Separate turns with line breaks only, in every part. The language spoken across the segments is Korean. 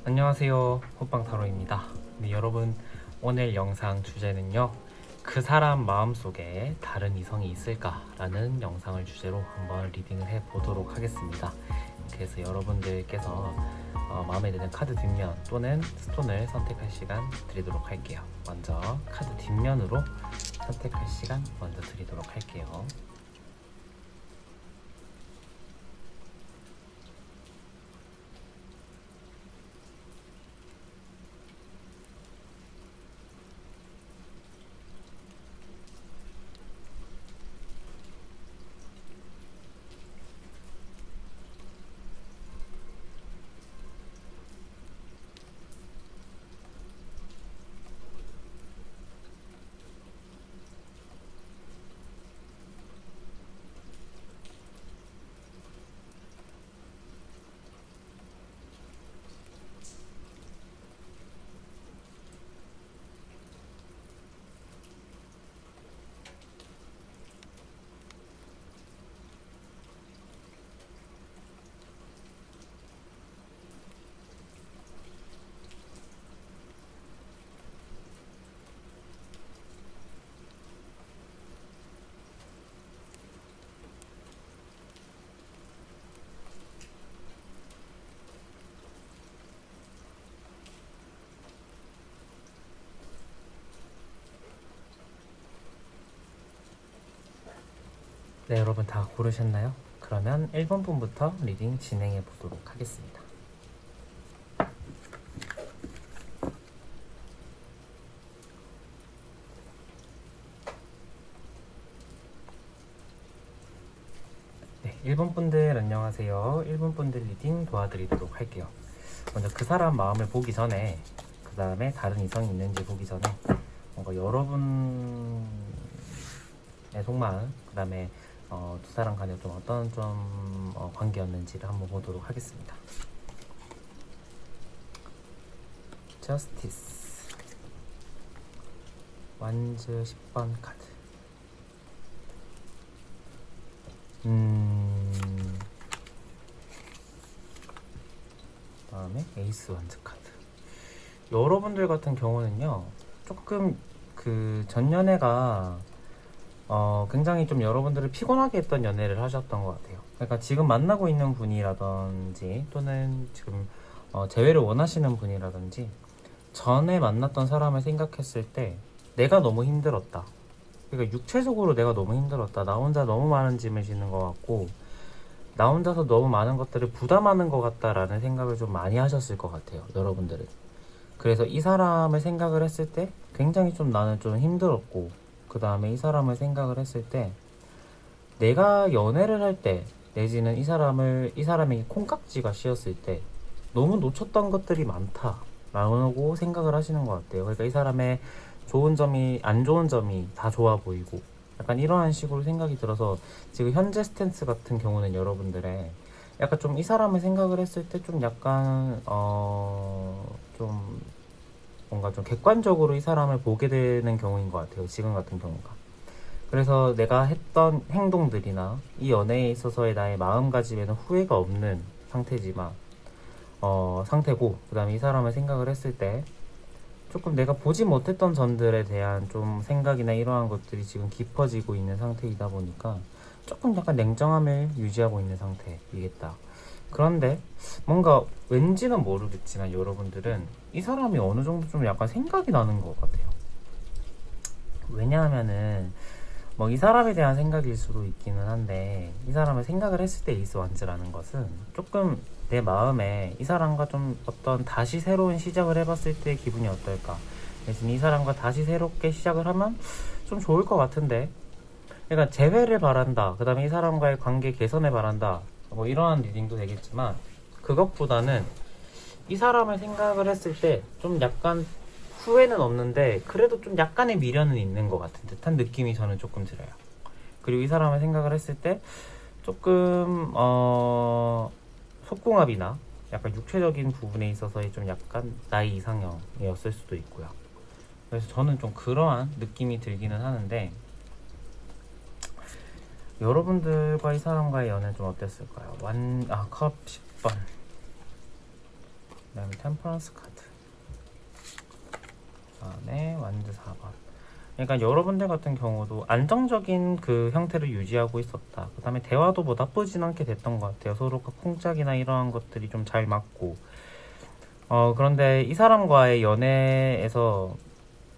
안녕하세요, 호빵타로입니다. 네, 여러분, 오늘 영상 주제는요, 그 사람 마음속에 다른 이성이 있을까라는 영상을 주제로 한번 리딩을 해보도록 하겠습니다. 그래서 여러분들께서 마음에 드는 카드 뒷면 또는 스톤을 선택할 시간 드리도록 할게요. 먼저 카드 뒷면으로 선택할 시간 먼저 드리도록 할게요. 네, 여러분 다 고르셨나요? 그러면 1번 분부터 리딩 진행해 보도록 하겠습니다. 네, 1번 분들 안녕하세요. 1번 분들 리딩 도와드리도록 할게요. 먼저 그 사람 마음을 보기 전에, 그 다음에 다른 이성이 있는지 보기 전에 뭔가 여러분의 속마음, 그 다음에 두 사람 간에 좀 어떤 관계였는지를 한번 보도록 하겠습니다. 저스티스, 완즈 10번 카드. 다음에 에이스 완즈 카드. 여러분들 같은 경우는요, 조금 그 전 연애가 굉장히 좀 여러분들을 피곤하게 했던 연애를 하셨던 것 같아요. 그러니까 지금 만나고 있는 분이라든지 또는 지금 재회를 원하시는 분이라든지 전에 만났던 사람을 생각했을 때 내가 너무 힘들었다. 그러니까 육체적으로 내가 너무 힘들었다. 나 혼자 너무 많은 짐을 지는 것 같고 나 혼자서 너무 많은 것들을 부담하는 것 같다라는 생각을 좀 많이 하셨을 것 같아요. 여러분들은. 그래서 이 사람을 생각을 했을 때 굉장히 좀 나는 좀 힘들었고 그 다음에 이 사람을 생각을 했을 때 내가 연애를 할 때 내지는 이 사람에게 콩깍지가 씌었을 때 너무 놓쳤던 것들이 많다라고 생각을 하시는 것 같아요. 그러니까 이 사람의 좋은 점이 안 좋은 점이 다 좋아 보이고 약간 이러한 식으로 생각이 들어서 지금 현재 스탠스 같은 경우는 여러분들의 약간 좀 이 사람을 생각을 했을 때 좀 약간 좀 뭔가 좀 객관적으로 이 사람을 보게 되는 경우인 것 같아요. 지금 같은 경우가. 그래서 내가 했던 행동들이나 이 연애에 있어서의 나의 마음가짐에는 후회가 없는 상태지만 상태고 그 다음에 이 사람을 생각을 했을 때 조금 내가 보지 못했던 점들에 대한 좀 생각이나 이러한 것들이 지금 깊어지고 있는 상태이다 보니까 조금 약간 냉정함을 유지하고 있는 상태이겠다. 그런데 뭔가 왠지는 모르겠지만 여러분들은 이 사람이 어느 정도 좀 약간 생각이 나는 것 같아요. 왜냐하면은 뭐 이 사람에 대한 생각일 수도 있기는 한데 이 사람을 생각을 했을 때 에이스 완즈라는 것은 조금 내 마음에 이 사람과 좀 어떤 다시 새로운 시작을 해봤을 때 기분이 어떨까. 그래서 이 사람과 다시 새롭게 시작을 하면 좀 좋을 것 같은데 그러니까 재회를 바란다. 그 다음에 이 사람과의 관계 개선을 바란다. 뭐 이러한 리딩도 되겠지만 그것보다는 이 사람을 생각을 했을 때 좀 약간 후회는 없는데 그래도 좀 약간의 미련은 있는 것 같은 듯한 느낌이 저는 조금 들어요. 그리고 이 사람을 생각을 했을 때 조금 속궁합이나 약간 육체적인 부분에 있어서의 좀 약간 나이 이상형이었을 수도 있고요. 그래서 저는 좀 그러한 느낌이 들기는 하는데 여러분들과 이 사람과의 연애는 좀 어땠을까요? 컵 10번. 그다음에 템퍼런스 카드, 그다음에 완드 4번. 그러니까 여러분들 같은 경우도 안정적인 그 형태를 유지하고 있었다. 그다음에 대화도 뭐 나쁘진 않게 됐던 것 같아요. 서로가 콩짝이나 이러한 것들이 좀 잘 맞고. 그런데 이 사람과의 연애에서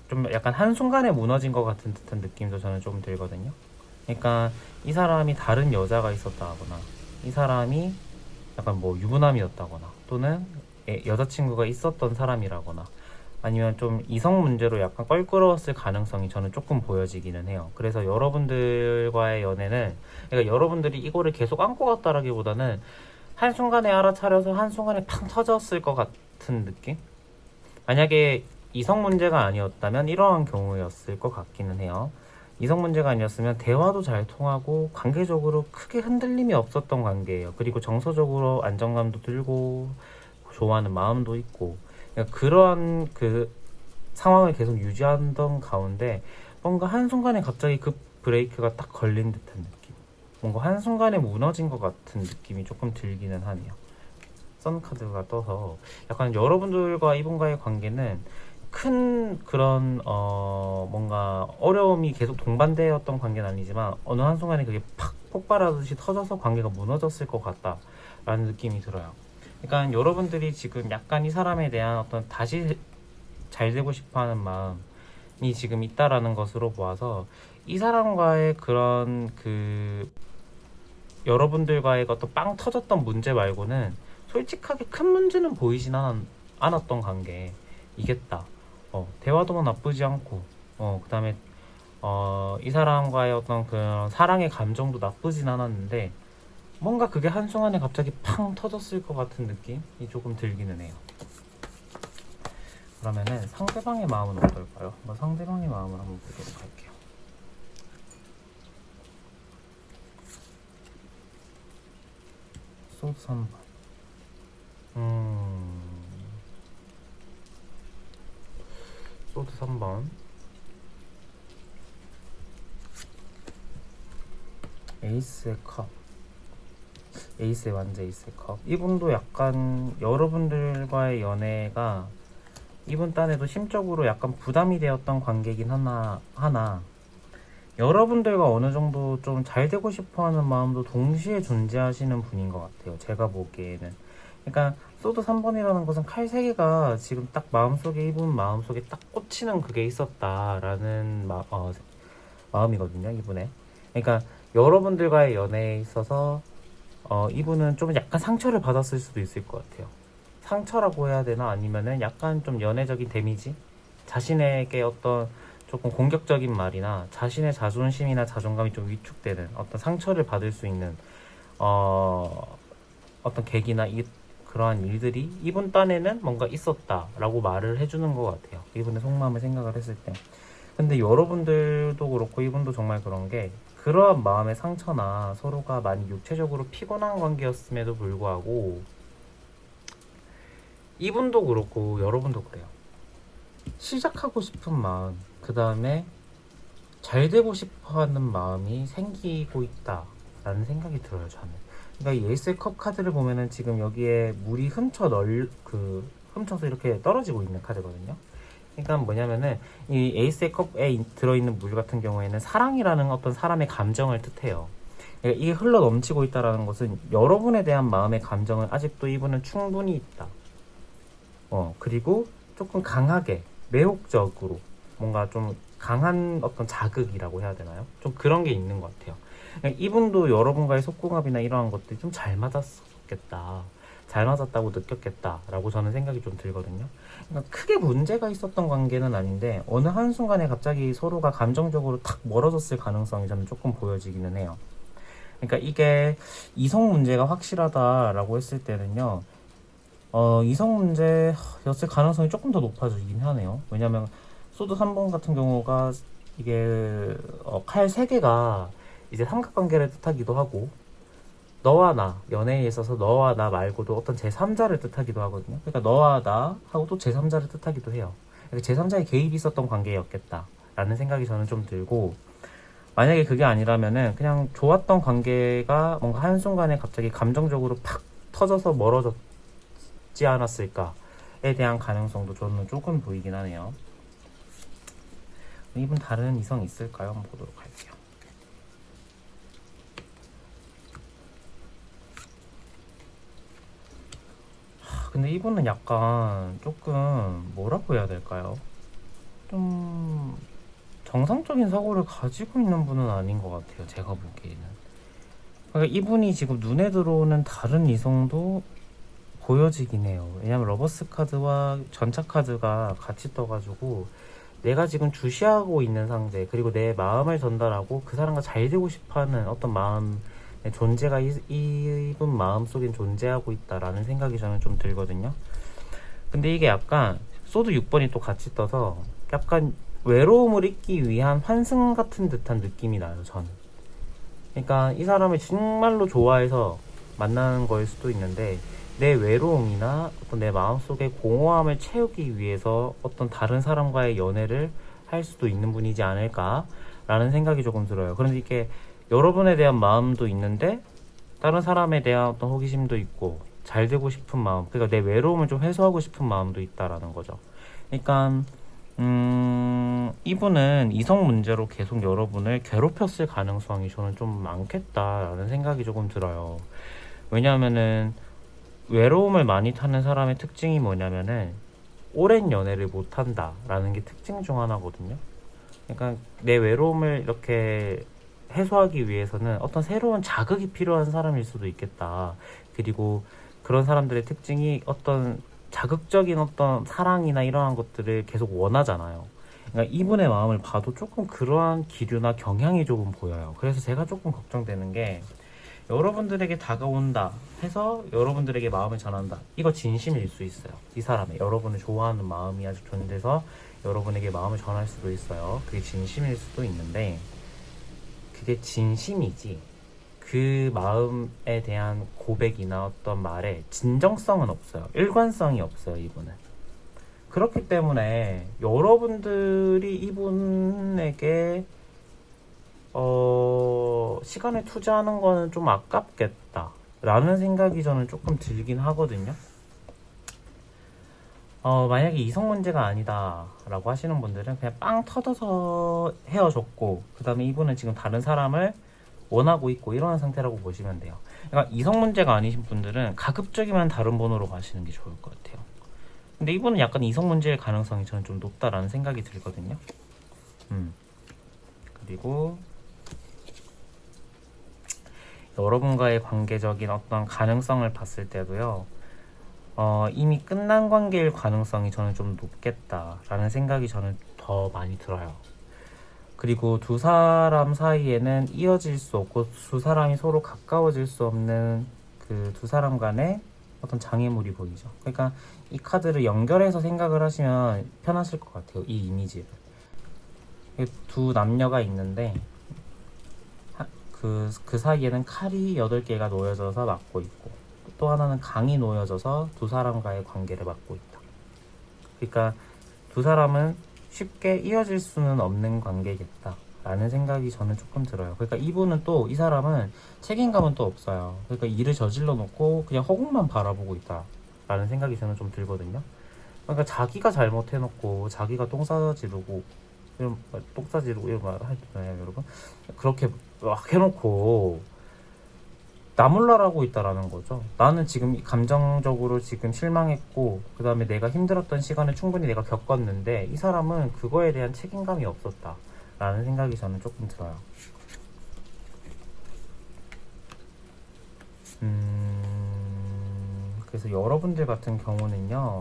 좀 약간 한순간에 무너진 것 같은 듯한 느낌도 저는 좀 들거든요. 그러니까 이 사람이 다른 여자가 있었다 하거나, 이 사람이 약간 뭐 유부남이었다거나, 또는 여자친구가 있었던 사람이라거나, 아니면 좀 이성 문제로 약간 껄끄러웠을 가능성이 저는 조금 보여지기는 해요. 그래서 여러분들과의 연애는, 그러니까 여러분들이 이거를 계속 안고 갔다라기보다는 한순간에 알아차려서 한순간에 팡 터졌을 것 같은 느낌? 만약에 이성 문제가 아니었다면 이러한 경우였을 것 같기는 해요. 이성 문제가 아니었으면 대화도 잘 통하고 관계적으로 크게 흔들림이 없었던 관계예요. 그리고 정서적으로 안정감도 들고 좋아하는 마음도 있고, 그러니까 그러한 그 상황을 계속 유지하던 가운데 뭔가 한순간에 갑자기 그 브레이크가 딱 걸린 듯한 느낌, 뭔가 한순간에 무너진 것 같은 느낌이 조금 들기는 하네요. 선카드가 떠서 약간 여러분들과 이분과의 관계는 큰 그런 뭔가 어려움이 계속 동반되었던 관계는 아니지만 어느 한순간에 그게 팍 폭발하듯이 터져서 관계가 무너졌을 것 같다라는 느낌이 들어요. 그러니까 여러분들이 지금 약간 이 사람에 대한 어떤 다시 잘 되고 싶어하는 마음이 지금 있다라는 것으로 보아서, 이 사람과의 그런 그 여러분들과의 어떤 빵 터졌던 문제 말고는 솔직하게 큰 문제는 보이진 않았던 관계이겠다. 대화도 뭐 나쁘지 않고, 그 다음에 이 사람과의 어떤 그런 사랑의 감정도 나쁘진 않았는데, 뭔가 그게 한순간에 갑자기 팡 터졌을 것 같은 느낌이 조금 들기는 해요. 그러면은 상대방의 마음은 어떨까요? 한번 상대방의 마음을 한번 보도록 할게요. 소드 3번. 소드 3번. 에이스의 컵. 에이스의 완전 에이스의 컵. 이분도 약간 여러분들과의 연애가 이분 딴에도 심적으로 약간 부담이 되었던 관계긴 하나 여러분들과 어느 정도 좀 잘 되고 싶어 하는 마음도 동시에 존재하시는 분인 것 같아요. 제가 보기에는. 그러니까 소드 3번이라는 것은 칼 3개가 지금 딱 마음속에, 이분 마음속에 딱 꽂히는 그게 있었다라는 마음이거든요, 이분의. 그러니까 여러분들과의 연애에 있어서 이분은 좀 약간 상처를 받았을 수도 있을 것 같아요. 상처라고 해야 되나, 아니면은 약간 좀 연애적인 데미지? 자신에게 어떤 조금 공격적인 말이나 자신의 자존심이나 자존감이 좀 위축되는 어떤 상처를 받을 수 있는 어떤 계기나 그러한 일들이 이분 딴에는 뭔가 있었다라고 말을 해주는 것 같아요. 이분의 속마음을 생각을 했을 때. 근데 여러분들도 그렇고 이분도 정말 그런 게, 그러한 마음의 상처나 서로가 많이 육체적으로 피곤한 관계였음에도 불구하고 이분도 그렇고 여러분도 그래요. 시작하고 싶은 마음, 그 다음에 잘 되고 싶어 하는 마음이 생기고 있다라는 생각이 들어요, 저는. 그러니까 이 에이스의 컵 카드를 보면은 지금 여기에 물이 훔쳐서 이렇게 떨어지고 있는 카드거든요. 그러니까 뭐냐면은 이 에이스의 컵에 들어있는 물 같은 경우에는 사랑이라는 어떤 사람의 감정을 뜻해요. 그러니까 이게 흘러 넘치고 있다라는 것은 여러분에 대한 마음의 감정을 아직도 이분은 충분히 있다. 그리고 조금 강하게, 매혹적으로, 뭔가 좀 강한 어떤 자극이라고 해야 되나요? 좀 그런 게 있는 것 같아요. 그러니까 이분도 여러분과의 속궁합이나 이러한 것들이 좀 잘 맞았겠다, 잘 맞았다고 느꼈겠다라고 저는 생각이 좀 들거든요. 그러니까 크게 문제가 있었던 관계는 아닌데 어느 한순간에 갑자기 서로가 감정적으로 탁 멀어졌을 가능성이 저는 조금 보여지기는 해요. 그러니까 이게 이성 문제가 확실하다라고 했을 때는요, 이성 문제였을 가능성이 조금 더 높아지긴 하네요. 왜냐면 소드 3번 같은 경우가 이게 칼 3개가 이제 삼각관계를 뜻하기도 하고, 너와 나, 연애에 있어서 너와 나 말고도 어떤 제3자를 뜻하기도 하거든요. 그러니까 너와 나 하고 또 제3자를 뜻하기도 해요. 그러니까 제3자의 개입이 있었던 관계였겠다라는 생각이 저는 좀 들고, 만약에 그게 아니라면은 그냥 좋았던 관계가 뭔가 한순간에 갑자기 감정적으로 팍 터져서 멀어졌지 않았을까 대한 가능성도 저는 조금 보이긴 하네요. 이분 다른 이성 있을까요? 한번 보도록 할게요. 근데 이분은 약간 조금 뭐라고 해야 될까요? 좀 정상적인 사고를 가지고 있는 분은 아닌 것 같아요. 제가 보기에는. 그러니까 이분이 지금 눈에 들어오는 다른 이성도 보여지긴 해요. 왜냐면 러버스 카드와 전차 카드가 같이 떠가지고 내가 지금 주시하고 있는 상대, 그리고 내 마음을 전달하고 그 사람과 잘 되고 싶어하는 어떤 마음의 존재가 이분 마음속엔 존재하고 있다라는 생각이 저는 좀 들거든요. 근데 이게 약간 소드 6번이 또 같이 떠서 약간 외로움을 잊기 위한 환승 같은 듯한 느낌이 나요, 저는. 그러니까 이 사람을 정말로 좋아해서 만나는 거일 수도 있는데 내 외로움이나 어떤 내 마음속의 공허함을 채우기 위해서 어떤 다른 사람과의 연애를 할 수도 있는 분이지 않을까라는 생각이 조금 들어요. 그런데 이게 여러분에 대한 마음도 있는데 다른 사람에 대한 어떤 호기심도 있고 잘 되고 싶은 마음, 그러니까 내 외로움을 좀 해소하고 싶은 마음도 있다라는 거죠. 그러니까 이분은 이성 문제로 계속 여러분을 괴롭혔을 가능성이 저는 좀 많겠다라는 생각이 조금 들어요. 왜냐하면은 외로움을 많이 타는 사람의 특징이 뭐냐면은 오랜 연애를 못 한다라는 게 특징 중 하나거든요. 그러니까 내 외로움을 이렇게 해소하기 위해서는 어떤 새로운 자극이 필요한 사람일 수도 있겠다. 그리고 그런 사람들의 특징이 어떤 자극적인 어떤 사랑이나 이러한 것들을 계속 원하잖아요. 그러니까 이분의 마음을 봐도 조금 그러한 기류나 경향이 조금 보여요. 그래서 제가 조금 걱정되는 게 여러분들에게 다가온다 해서 여러분들에게 마음을 전한다. 이거 진심일 수 있어요. 이 사람의 여러분을 좋아하는 마음이 아직 존재해서 여러분에게 마음을 전할 수도 있어요. 그게 진심일 수도 있는데 그게 진심이지 그 마음에 대한 고백이나 어떤 말에 진정성은 없어요. 일관성이 없어요, 이분은. 그렇기 때문에 여러분들이 이분에게 시간을 투자하는 거는 좀 아깝겠다 라는 생각이 저는 조금 들긴 하거든요. 만약에 이성 문제가 아니다 라고 하시는 분들은 그냥 빵 터져서 헤어졌고 그 다음에 이분은 지금 다른 사람을 원하고 있고 이러한 상태라고 보시면 돼요. 그러니까 이성 문제가 아니신 분들은 가급적이면 다른 번호로 가시는 게 좋을 것 같아요. 근데 이분은 약간 이성 문제일 가능성이 저는 좀 높다라는 생각이 들거든요. 그리고 여러분과의 관계적인 어떤 가능성을 봤을 때도요, 이미 끝난 관계일 가능성이 저는 좀 높겠다라는 생각이 저는 더 많이 들어요. 그리고 두 사람 사이에는 이어질 수 없고 두 사람이 서로 가까워질 수 없는 그 두 사람 간의 어떤 장애물이 보이죠. 그러니까 이 카드를 연결해서 생각을 하시면 편하실 것 같아요. 이 이미지를. 두 남녀가 있는데 그 사이에는 칼이 8개가 놓여져서 막고 있고 또 하나는 강이 놓여져서 두 사람과의 관계를 막고 있다. 그러니까 두 사람은 쉽게 이어질 수는 없는 관계겠다 라는 생각이 저는 조금 들어요. 그러니까 이분은 또 이 사람은 책임감은 또 없어요. 그러니까 일을 저질러 놓고 그냥 허공만 바라보고 있다 라는 생각이 저는 좀 들거든요. 그러니까 자기가 잘못해놓고 자기가 똥 싸지르고 이런 똥 싸지르고 이런 말 하잖아요, 여러분. 그렇게 막 해놓고 나 몰라라고 있다라는 거죠. 나는 지금 감정적으로 지금 실망했고 그 다음에 내가 힘들었던 시간을 충분히 내가 겪었는데 이 사람은 그거에 대한 책임감이 없었다 라는 생각이 저는 조금 들어요. 그래서 여러분들 같은 경우는요,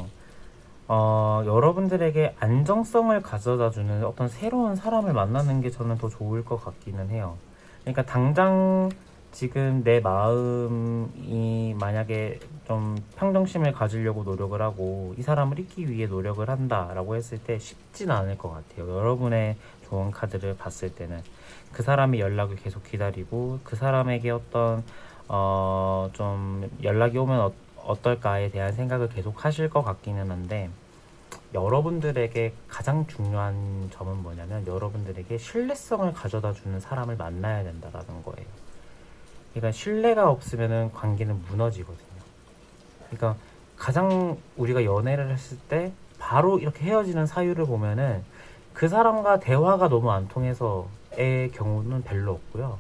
여러분들에게 안정성을 가져다주는 어떤 새로운 사람을 만나는 게 저는 더 좋을 것 같기는 해요. 그러니까 당장 지금 내 마음이 만약에 좀 평정심을 가지려고 노력을 하고 이 사람을 잊기 위해 노력을 한다라고 했을 때 쉽진 않을 것 같아요. 여러분의 좋은 카드를 봤을 때는 그 사람의 연락을 계속 기다리고 그 사람에게 어떤 좀 연락이 오면 어떨까에 대한 생각을 계속 하실 것 같기는 한데 여러분들에게 가장 중요한 점은 뭐냐면 여러분들에게 신뢰성을 가져다 주는 사람을 만나야 된다라는 거예요. 그러니까 신뢰가 없으면 관계는 무너지거든요. 그러니까 가장 우리가 연애를 했을 때 바로 이렇게 헤어지는 사유를 보면은 그 사람과 대화가 너무 안 통해서의 경우는 별로 없고요.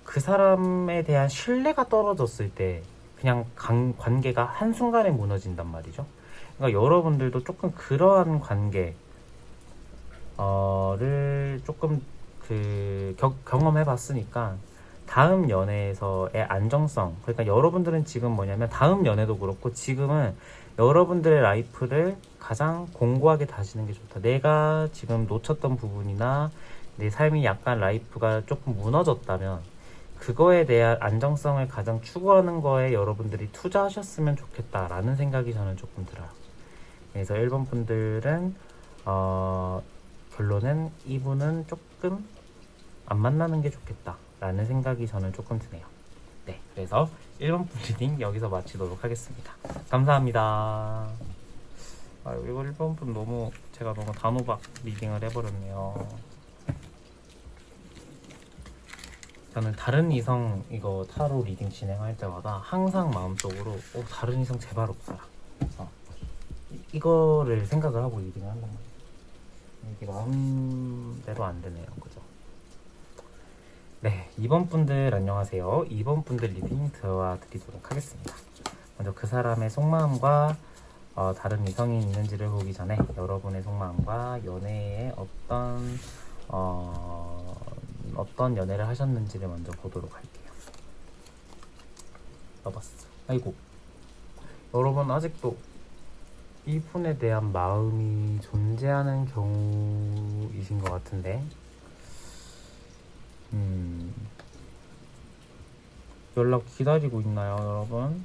그 사람에 대한 신뢰가 떨어졌을 때 그냥 관계가 한순간에 무너진단 말이죠. 그러니까 여러분들도 조금 그러한 관계를 조금 경험해 봤으니까 다음 연애에서의 안정성, 그러니까 여러분들은 지금 뭐냐면 다음 연애도 그렇고 지금은 여러분들의 라이프를 가장 공고하게 다지는 게 좋다. 내가 지금 놓쳤던 부분이나 내 삶이 약간 라이프가 조금 무너졌다면 그거에 대한 안정성을 가장 추구하는 거에 여러분들이 투자하셨으면 좋겠다라는 생각이 저는 조금 들어요. 그래서 1번 분들은 결론은 이분은 조금 안 만나는 게 좋겠다 라는 생각이 저는 조금 드네요. 네, 그래서 1번 분 리딩 여기서 마치도록 하겠습니다. 감사합니다. 이거 1번 분 제가 너무 단호박 리딩을 해버렸네요. 저는 다른 이성 이거 타로 리딩 진행할 때마다 항상 마음속으로 다른 이성 제발 없어라. 이거를 생각을 하고 리딩을 한단 말이에요. 이게 마음대로 안 되네요. 그죠? 네, 2번 분들 안녕하세요. 2번 분들 리딩 들어와 드리도록 하겠습니다. 먼저 그 사람의 속마음과 다른 이성이 있는지를 보기 전에 여러분의 속마음과 연애에 어떤 연애를 하셨는지를 먼저 보도록 할게요. 러버스. 아이고, 여러분 아직도 이분에 대한 마음이 존재하는 경우이신 것 같은데 연락 기다리고 있나요, 여러분?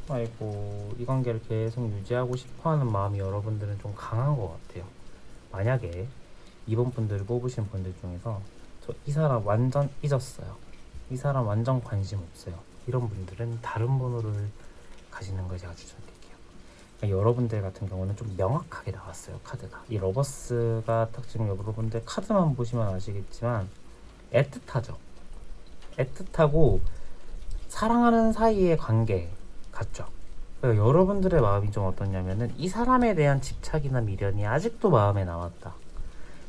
아이고, 이 관계를 계속 유지하고 싶어하는 마음이 여러분들은 좀 강한 것 같아요. 만약에 2번 분들을 뽑으신 분들 중에서 이 사람 완전 잊었어요, 이 사람 완전 관심 없어요, 이런 분들은 다른 번호를 가지는 걸 제가 추천드릴게요. 그러니까 여러분들 같은 경우는 좀 명확하게 나왔어요, 카드가. 이 러버스가 딱 지금 여러분들 카드만 보시면 아시겠지만 애틋하죠. 애틋하고 사랑하는 사이의 관계 같죠. 그러니까 여러분들의 마음이 좀 어떻냐면은 이 사람에 대한 집착이나 미련이 아직도 마음에 남았다.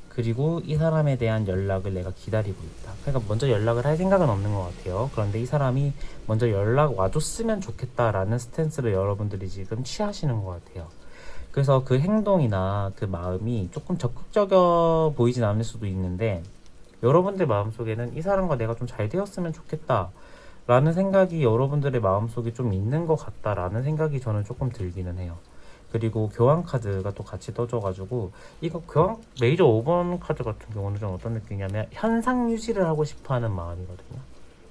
그리고 이 사람에 대한 연락을 내가 기다리고 있다. 그러니까 먼저 연락을 할 생각은 없는 것 같아요. 그런데 이 사람이 먼저 연락 와줬으면 좋겠다라는 스탠스를 여러분들이 지금 취하시는 것 같아요. 그래서 그 행동이나 그 마음이 조금 적극적이어 보이진 않을 수도 있는데 여러분들 마음속에는 이 사람과 내가 좀 잘 되었으면 좋겠다 라는 생각이 여러분들의 마음속에 좀 있는 것 같다라는 생각이 저는 조금 들기는 해요. 그리고 교환 카드가 또 같이 떠져가지고 이거 메이저 5번 카드 같은 경우는 좀 어떤 느낌이냐면 현상 유지를 하고 싶어하는 마음이거든요.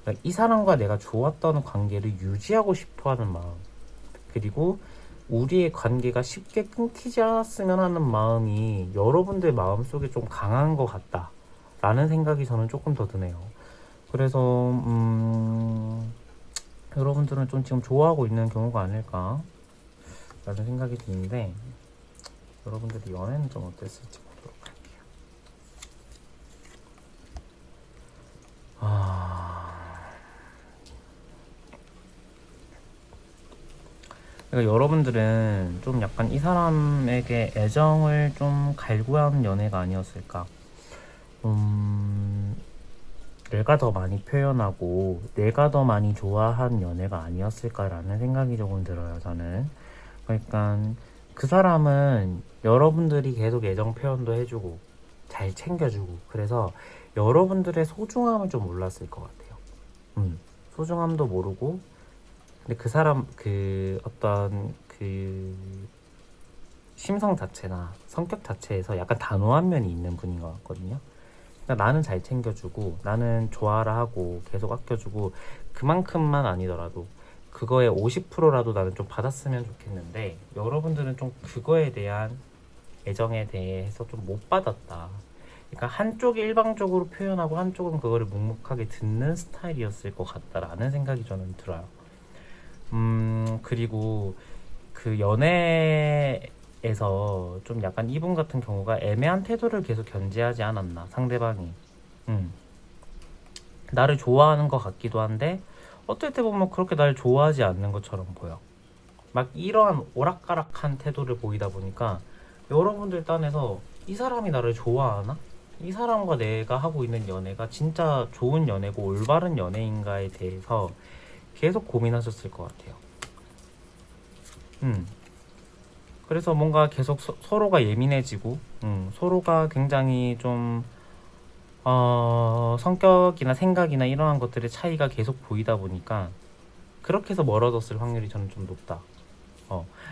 그러니까 이 사람과 내가 좋았던 관계를 유지하고 싶어하는 마음, 그리고 우리의 관계가 쉽게 끊기지 않았으면 하는 마음이 여러분들 마음속에 좀 강한 것 같다 라는 생각이 저는 조금 더 드네요. 그래서 여러분들은 좀 지금 좋아하고 있는 경우가 아닐까 라는 생각이 드는데 여러분들이 연애는 좀 어땠을지 보도록 할게요. 그러니까 여러분들은 좀 약간 이 사람에게 애정을 좀 갈구한 연애가 아니었을까. 내가 더 많이 표현하고 내가 더 많이 좋아한 연애가 아니었을까라는 생각이 조금 들어요, 저는. 그러니까 그 사람은 여러분들이 계속 애정 표현도 해주고 잘 챙겨주고 그래서 여러분들의 소중함을 좀 몰랐을 것 같아요. 소중함도 모르고, 근데 그 사람 어떤 심성 자체나 성격 자체에서 약간 단호한 면이 있는 분인 것 같거든요. 그러니까 나는 잘 챙겨주고 나는 좋아라 하고 계속 아껴주고 그만큼만 아니더라도 그거의 50%라도 나는 좀 받았으면 좋겠는데 여러분들은 좀 그거에 대한 애정에 대해서 좀 못 받았다. 그러니까 한쪽이 일방적으로 표현하고 한쪽은 그거를 묵묵하게 듣는 스타일이었을 것 같다라는 생각이 저는 들어요. 그리고 그 연애에서 좀 약간 이분 같은 경우가 애매한 태도를 계속 견지하지 않았나, 상대방이. 나를 좋아하는 것 같기도 한데 어떨 때 보면 그렇게 날 좋아하지 않는 것처럼 보여. 막 이러한 오락가락한 태도를 보이다 보니까 여러분들 딴에서 이 사람이 나를 좋아하나? 이 사람과 내가 하고 있는 연애가 진짜 좋은 연애고 올바른 연애인가에 대해서 계속 고민하셨을 것 같아요. 그래서 뭔가 계속 서로가 예민해지고, 서로가 굉장히 좀, 성격이나 생각이나 이러한 것들의 차이가 계속 보이다 보니까, 그렇게 해서 멀어졌을 확률이 저는 좀 높다.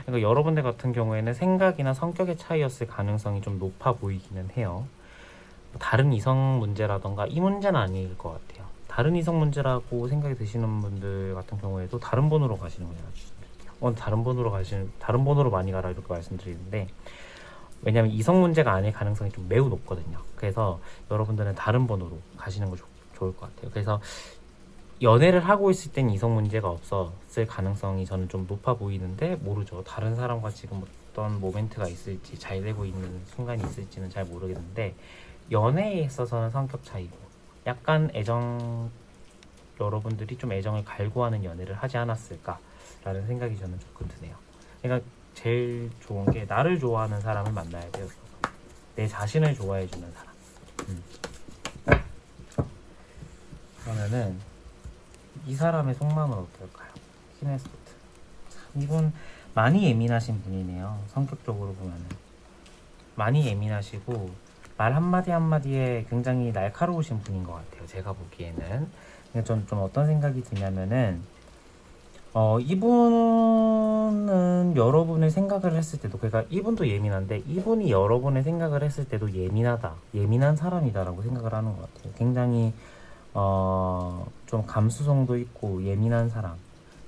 그러니까 여러분들 같은 경우에는 생각이나 성격의 차이였을 가능성이 좀 높아 보이기는 해요. 다른 이성 문제라던가 이 문제는 아닐 것 같아요. 다른 이성 문제라고 생각이 드시는 분들 같은 경우에도 다른 번호로 가시는 거예요. 다른 번호로 많이 가라 이렇게 말씀드리는데, 왜냐면 이성 문제가 아닐 가능성이 좀 매우 높거든요. 그래서 여러분들은 다른 번호로 가시는 거 좋을 것 같아요. 그래서 연애를 하고 있을 땐 이성 문제가 없었을 가능성이 저는 좀 높아 보이는데, 모르죠. 다른 사람과 지금 어떤 모멘트가 있을지, 잘 되고 있는 순간이 있을지는 잘 모르겠는데, 연애에 있어서는 성격 차이고 약간 여러분들이 좀 애정을 갈구하는 연애를 하지 않았을까라는 생각이 저는 조금 드네요. 그러니까 제일 좋은 게 나를 좋아하는 사람을 만나야 돼요. 내 자신을 좋아해주는 사람. 그러면은 이 사람의 속마음은 어떨까요? 키네스토트. 이분 많이 예민하신 분이네요. 성격적으로 보면은 많이 예민하시고 말 한마디 한마디에 굉장히 날카로우신 분인 것 같아요. 제가 보기에는. 좀 어떤 생각이 드냐면은 이분은 여러분의 생각을 했을 때도, 그러니까 이분도 예민한데 이분이 여러분의 생각을 했을 때도 예민한 사람이다라고 생각을 하는 것 같아요. 굉장히 좀 감수성도 있고 예민한 사람.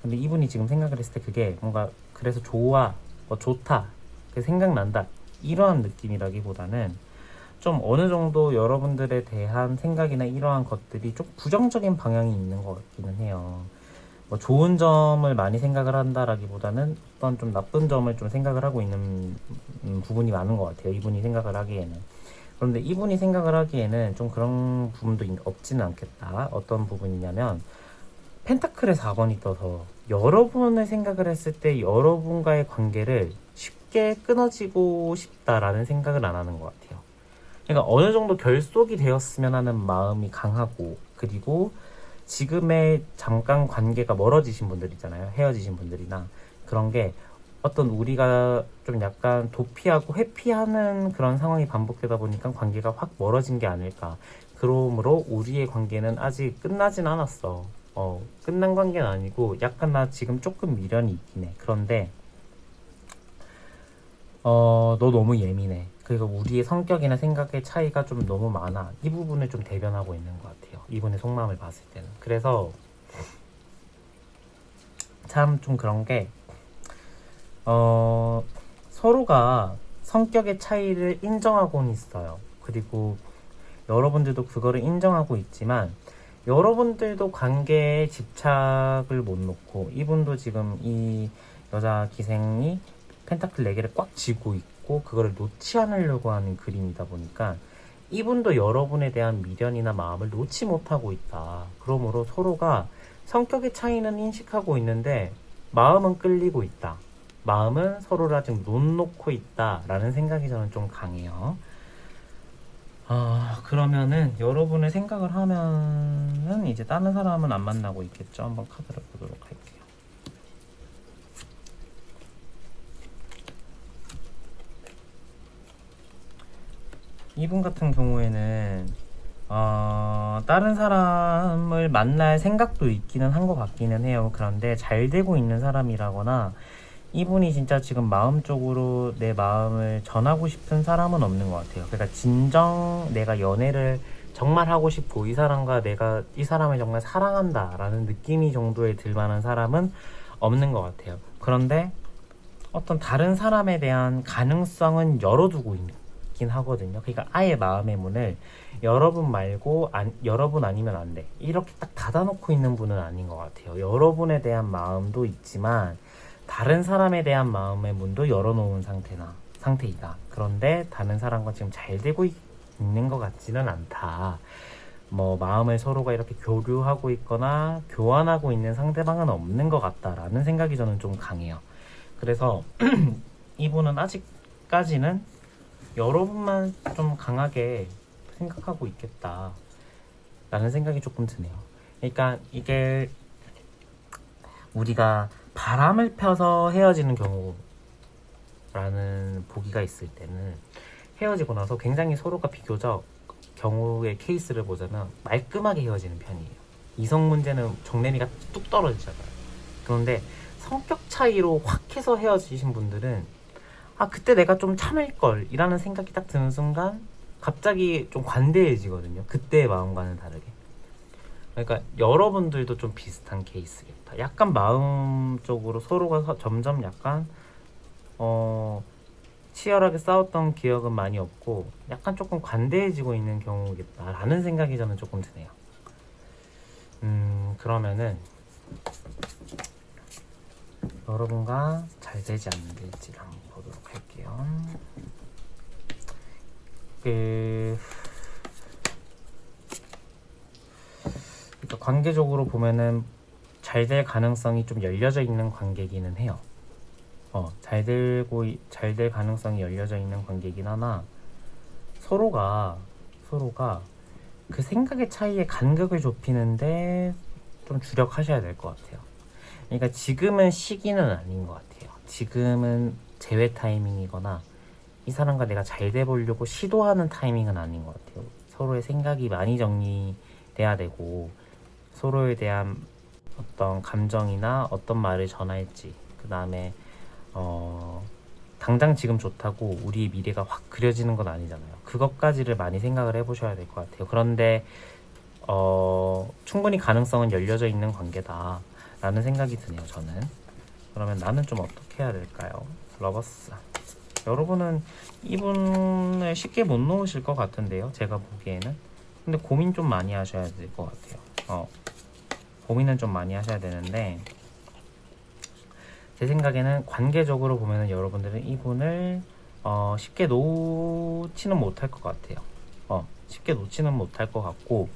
근데 이분이 지금 생각을 했을 때 그게 뭔가 그래서 좋아, 좋다, 생각난다 이러한 느낌이라기보다는 좀 어느 정도 여러분들에 대한 생각이나 이러한 것들이 좀 부정적인 방향이 있는 것 같기는 해요. 좋은 점을 많이 생각을 한다라기보다는 어떤 좀 나쁜 점을 좀 생각을 하고 있는 부분이 많은 것 같아요. 이분이 생각을 하기에는. 그런데 이분이 생각을 하기에는 좀 그런 부분도 없지는 않겠다. 어떤 부분이냐면 펜타클의 4번이 떠서 여러분의 생각을 했을 때 여러분과의 관계를 쉽게 끊어지고 싶다라는 생각을 안 하는 것 같아요. 그러니까 어느 정도 결속이 되었으면 하는 마음이 강하고, 그리고 지금의 잠깐 관계가 멀어지신 분들 있잖아요. 헤어지신 분들이나 그런 게 어떤 우리가 좀 약간 도피하고 회피하는 그런 상황이 반복되다 보니까 관계가 확 멀어진 게 아닐까. 그러므로 우리의 관계는 아직 끝나진 않았어. 끝난 관계는 아니고 약간 나 지금 조금 미련이 있긴 해. 그런데 너 너무 예민해. 그리고 우리의 성격이나 생각의 차이가 좀 너무 많아. 이 부분을 좀 대변하고 있는 것 같아요. 이분의 속마음을 봤을 때는. 그래서 참 좀 그런 게 서로가 성격의 차이를 인정하고는 있어요. 그리고 여러분들도 그거를 인정하고 있지만 여러분들도 관계에 집착을 못 놓고, 이분도 지금 이 여자 기생이 펜타클 4개를 꽉 쥐고 있고 그거를 놓지 않으려고 하는 그림이다 보니까 이분도 여러분에 대한 미련이나 마음을 놓지 못하고 있다. 그러므로 서로가 성격의 차이는 인식하고 있는데 마음은 끌리고 있다. 마음은 서로를 아직 못 놓고 있다 라는 생각이 저는 좀 강해요. 그러면은 여러분의 생각을 하면은 이제 다른 사람은 안 만나고 있겠죠. 한번 카드를 보도록 할게요. 이분 같은 경우에는 다른 사람을 만날 생각도 있기는 한 것 같기는 해요. 그런데 잘 되고 있는 사람이라거나 이분이 진짜 지금 마음적으로 내 마음을 전하고 싶은 사람은 없는 것 같아요. 그러니까 진정 내가 연애를 정말 하고 싶고 이 사람과 내가 이 사람을 정말 사랑한다 라는 느낌이 정도에 들만한 사람은 없는 것 같아요. 그런데 어떤 다른 사람에 대한 가능성은 열어두고 있긴 하거든요. 그러니까 아예 마음의 문을 여러분 말고 여러분 아니면 안 돼 이렇게 딱 닫아놓고 있는 분은 아닌 것 같아요. 여러분에 대한 마음도 있지만 다른 사람에 대한 마음의 문도 열어놓은 상태이다. 그런데 다른 사람과 지금 잘 되고 있는 것 같지는 않다. 마음을 서로가 이렇게 교류하고 있거나 교환하고 있는 상대방은 없는 것 같다라는 생각이 저는 좀 강해요. 그래서 이분은 아직까지는 여러분만 좀 강하게 생각하고 있겠다 라는 생각이 조금 드네요. 그러니까 이게 우리가 바람을 펴서 헤어지는 경우라는 보기가 있을 때는 헤어지고 나서 굉장히 서로가 비교적 경우의 케이스를 보자면 말끔하게 헤어지는 편이에요. 이성 문제는 정내미가 뚝 떨어지잖아요. 그런데 성격 차이로 확 해서 헤어지신 분들은 아 그때 내가 좀 참을걸 이라는 생각이 딱 드는 순간 갑자기 좀 관대해지거든요. 그때의 마음과는 다르게. 그러니까 여러분들도 좀 비슷한 케이스겠다. 약간 마음적으로 서로가 점점 약간 치열하게 싸웠던 기억은 많이 없고 약간 조금 관대해지고 있는 경우겠다라는 생각이 저는 조금 드네요. 그러면은 여러분과 잘 되지 않는지를 한번 보도록 할게요. 그러니까 관계적으로 보면은 잘 될 가능성이 좀 열려져 있는 관계기는 해요. 잘 될 가능성이 열려져 있는 관계긴 하나 서로가 그 생각의 차이에 간격을 좁히는데 좀 주력하셔야 될 것 같아요. 그러니까 지금은 시기는 아닌 것 같아요. 지금은 재회 타이밍이거나 이 사람과 내가 잘 돼 보려고 시도하는 타이밍은 아닌 것 같아요. 서로의 생각이 많이 정리돼야 되고 서로에 대한 어떤 감정이나 어떤 말을 전할지 그 다음에 당장 지금 좋다고 우리의 미래가 확 그려지는 건 아니잖아요. 그것까지를 많이 생각을 해보셔야 될 것 같아요. 그런데 충분히 가능성은 열려져 있는 관계다 라는 생각이 드네요. 저는. 그러면 나는 좀 어떻게 해야 될까요? 러버스, 여러분은 이분을 쉽게 못 놓으실 것 같은데요, 제가 보기에는. 근데 고민 좀 많이 하셔야 될 것 같아요. 고민은 좀 많이 하셔야 되는데 제 생각에는 관계적으로 보면은 여러분들은 이분을 쉽게 놓지는 못할 것 같아요. 쉽게 놓지는 못할 것 같고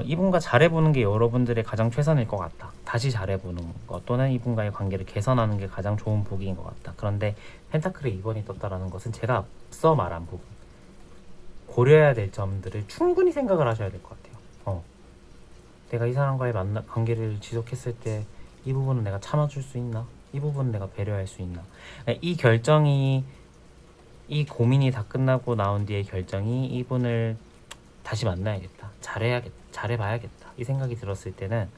이분과 잘해보는 게 여러분들의 가장 최선일 것 같다. 다시 잘해보는 것 또는 이분과의 관계를 개선하는 게 가장 좋은 보기인 것 같다. 그런데 펜타클의 2번이 떴다라는 것은 제가 앞서 말한 부분, 고려해야 될 점들을 충분히 생각을 하셔야 될 것 같아요. 내가 이 사람과의 관계를 지속했을 때 이 부분은 내가 참아줄 수 있나? 이 부분은 내가 배려할 수 있나? 이 결정이, 이 고민이 다 끝나고 나온 뒤에 결정이 이분을 다시 만나야겠다, 잘해봐야겠다 이 생각이 들었을 때는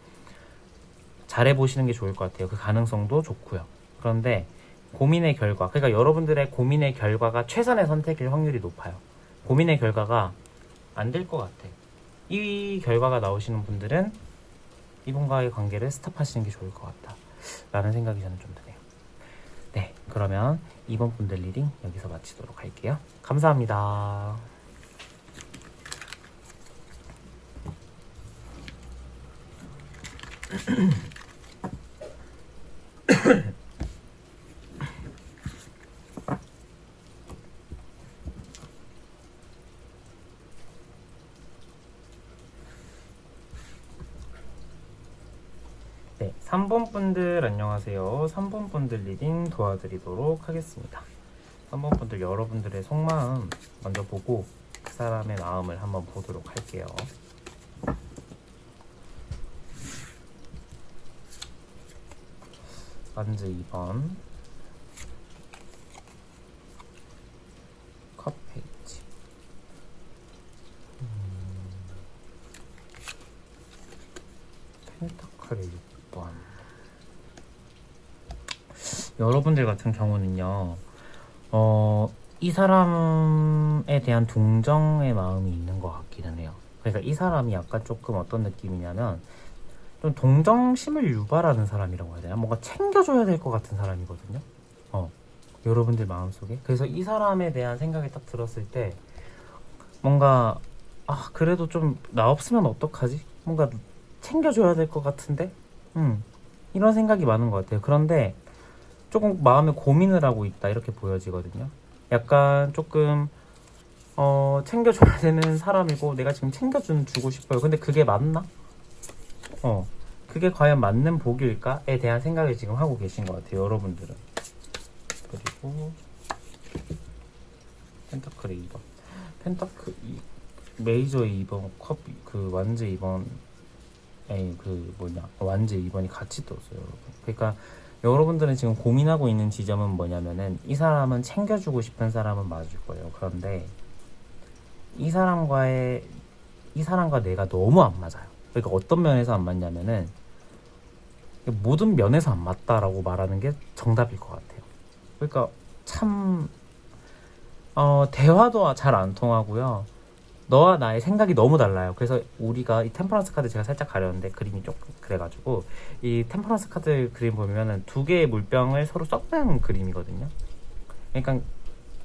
잘해보시는 게 좋을 것 같아요. 그 가능성도 좋고요. 그런데 고민의 결과, 그러니까 여러분들의 고민의 결과가 최선의 선택일 확률이 높아요. 고민의 결과가 안 될 것 같아. 이 결과가 나오시는 분들은 이분과의 관계를 스탑하시는 게 좋을 것 같다 라는 생각이 저는 좀 드네요. 네, 그러면 이번 분들 리딩 여기서 마치도록 할게요. 감사합니다. 네, 3번 분들 안녕하세요. 3번 분들 리딩 도와드리도록 하겠습니다. 3번 분들 여러분들의 속마음 먼저 보고 그 사람의 마음을 한번 보도록 할게요. 반즈 2번, 컵 페이지, 펜타클의 6번. 여러분들 같은 경우는요, 이 사람에 대한 동정의 마음이 있는 것 같기는 해요. 그러니까 이 사람이 약간 조금 어떤 느낌이냐면 좀 동정심을 유발하는 사람이라고 해야 되나? 뭔가 챙겨줘야 될 것 같은 사람이거든요. 여러분들 마음속에. 그래서 이 사람에 대한 생각이 딱 들었을 때 뭔가 그래도 좀 나 없으면 어떡하지? 뭔가 챙겨줘야 될 것 같은데? 이런 생각이 많은 것 같아요. 그런데 조금 마음에 고민을 하고 있다 이렇게 보여지거든요. 약간 조금 챙겨줘야 되는 사람이고 내가 지금 챙겨주고 싶어요. 근데 그게 맞나? 그게 과연 맞는 복일까에 대한 생각을 지금 하고 계신 것 같아요, 여러분들은. 그리고 펜타클 2번, 펜타클 메이저 2번, 컵 그 완즈 2번, 그 뭐냐 완즈 2번이 같이 떴어요, 여러분. 그러니까 여러분들은 지금 고민하고 있는 지점은 뭐냐면은 이 사람은 챙겨주고 싶은 사람은 맞을 거예요. 그런데 이 사람과 내가 너무 안 맞아요. 그러니까 어떤 면에서 안 맞냐면은 모든 면에서 안 맞다라고 말하는 게 정답일 것 같아요. 그러니까 참 대화도 잘 안 통하고요. 너와 나의 생각이 너무 달라요. 그래서 우리가 이 템퍼런스 카드 제가 살짝 가렸는데 그림이 조금 그래가지고 이 템퍼런스 카드 그림 보면은 두 개의 물병을 서로 섞는 그림이거든요. 그러니까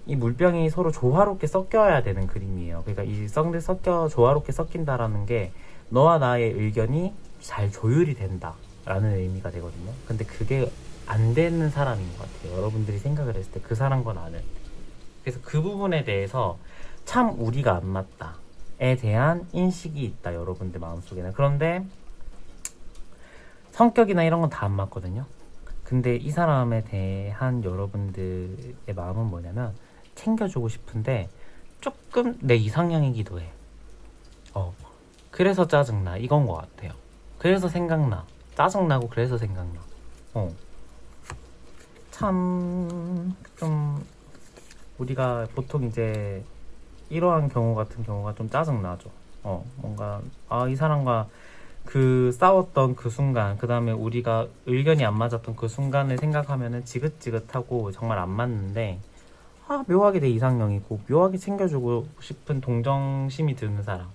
이 물병이 서로 조화롭게 섞여야 되는 그림이에요. 그러니까 이 조화롭게 섞인다라는 게 너와 나의 의견이 잘 조율이 된다라는 의미가 되거든요. 근데 그게 안 되는 사람인 것 같아요. 여러분들이 생각을 했을 때 그 사람과 나는. 그래서 그 부분에 대해서 참 우리가 안 맞다에 대한 인식이 있다, 여러분들 마음속에는. 그런데 성격이나 이런 건 다 안 맞거든요. 근데 이 사람에 대한 여러분들의 마음은 뭐냐면 챙겨주고 싶은데 조금 내 이상형이기도 해. 그래서 짜증나, 이건 것 같아요. 그래서 생각나, 짜증나고 그래서 생각나. 참 좀 우리가 보통 이제 이러한 경우 같은 경우가 좀 짜증나죠. 뭔가 이 사람과 그 싸웠던 그 순간, 그 다음에 우리가 의견이 안 맞았던 그 순간을 생각하면은 지긋지긋하고 정말 안 맞는데 묘하게 내 이상형이고 묘하게 챙겨주고 싶은 동정심이 드는 사람.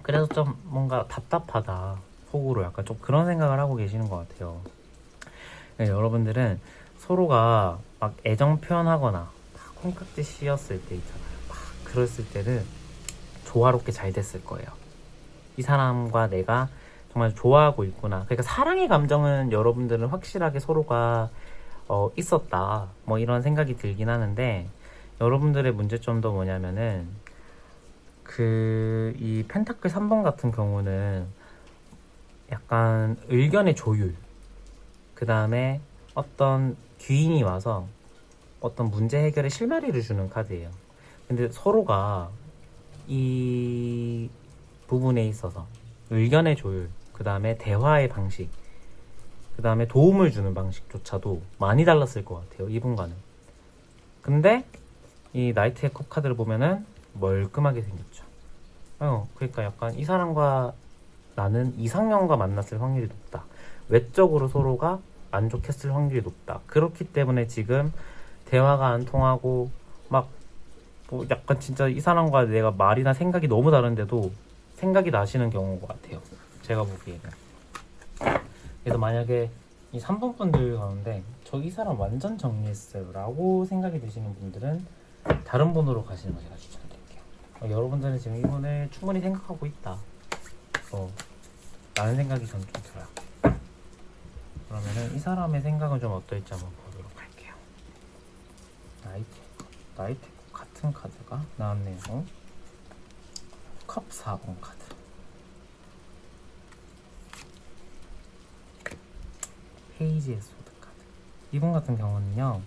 그래서 좀 뭔가 답답하다, 속으로 약간 좀 그런 생각을 하고 계시는 것 같아요. 네, 여러분들은 서로가 막 애정 표현하거나 콩깍지 씌었을 때 있잖아요. 막 그랬을 때는 조화롭게 잘 됐을 거예요. 이 사람과 내가 정말 좋아하고 있구나. 그러니까 사랑의 감정은 여러분들은 확실하게 서로가 있었다, 뭐 이런 생각이 들긴 하는데, 여러분들의 문제점도 뭐냐면은 이 펜타클 3번 같은 경우는 약간 의견의 조율, 그 다음에 어떤 귀인이 와서 어떤 문제 해결에 실마리를 주는 카드예요. 근데 서로가 이 부분에 있어서 의견의 조율, 그 다음에 대화의 방식, 그 다음에 도움을 주는 방식조차도 많이 달랐을 것 같아요, 이분과는. 근데 이 나이트의 컵 카드를 보면은 멀끔하게 생겼죠. 그러니까 약간 이 사람과 나는 이상형과 만났을 확률이 높다, 외적으로 서로가 만족했을 확률이 높다. 그렇기 때문에 지금 대화가 안 통하고 막 뭐 약간 진짜 이 사람과 내가 말이나 생각이 너무 다른데도 생각이 나시는 경우인 것 같아요, 제가 보기에는. 그래서 만약에 이 3번 분들 가운데 저 이 사람 완전 정리했어요 라고 생각이 드시는 분들은 다른 분으로 가시는 거 제가 추천드릴게요. 여러분들은 지금 이분을 충분히 생각하고 있다, 라는 생각이 저는 좀 들어요. 그러면은 이 사람의 생각은 좀 어떨지 한번 보도록 할게요. 나이트 같은 카드가 나왔네요. 컵 4번 카드. 페이지의 소드 카드. 이분 같은 경우는요,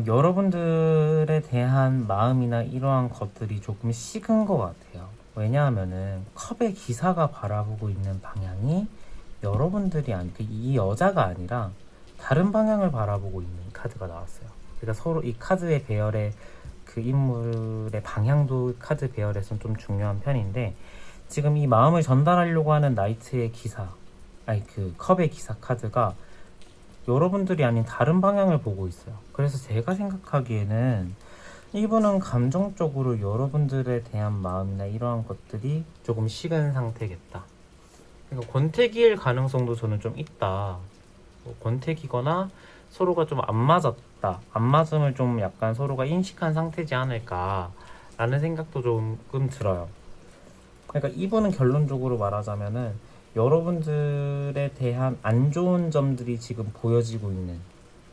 여러분들에 대한 마음이나 이러한 것들이 조금 식은 것 같아요. 왜냐하면은 컵의 기사가 바라보고 있는 방향이 여러분들이 이 여자가 아니라 다른 방향을 바라보고 있는 카드가 나왔어요. 그러니까 서로 이 카드의 배열의 그 인물의 방향도 카드 배열에서는 좀 중요한 편인데, 지금 이 마음을 전달하려고 하는 나이트의 기사, 그 컵의 기사 카드가 여러분들이 아닌 다른 방향을 보고 있어요. 그래서 제가 생각하기에는 이분은 감정적으로 여러분들에 대한 마음이나 이러한 것들이 조금 식은 상태겠다. 그러니까 권태기일 가능성도 저는 좀 있다. 권태기거나 서로가 좀 안 맞았다, 안 맞음을 좀 약간 서로가 인식한 상태지 않을까 라는 생각도 조금 들어요. 그러니까 이분은 결론적으로 말하자면은 여러분들에 대한 안 좋은 점들이 지금 보여지고 있는,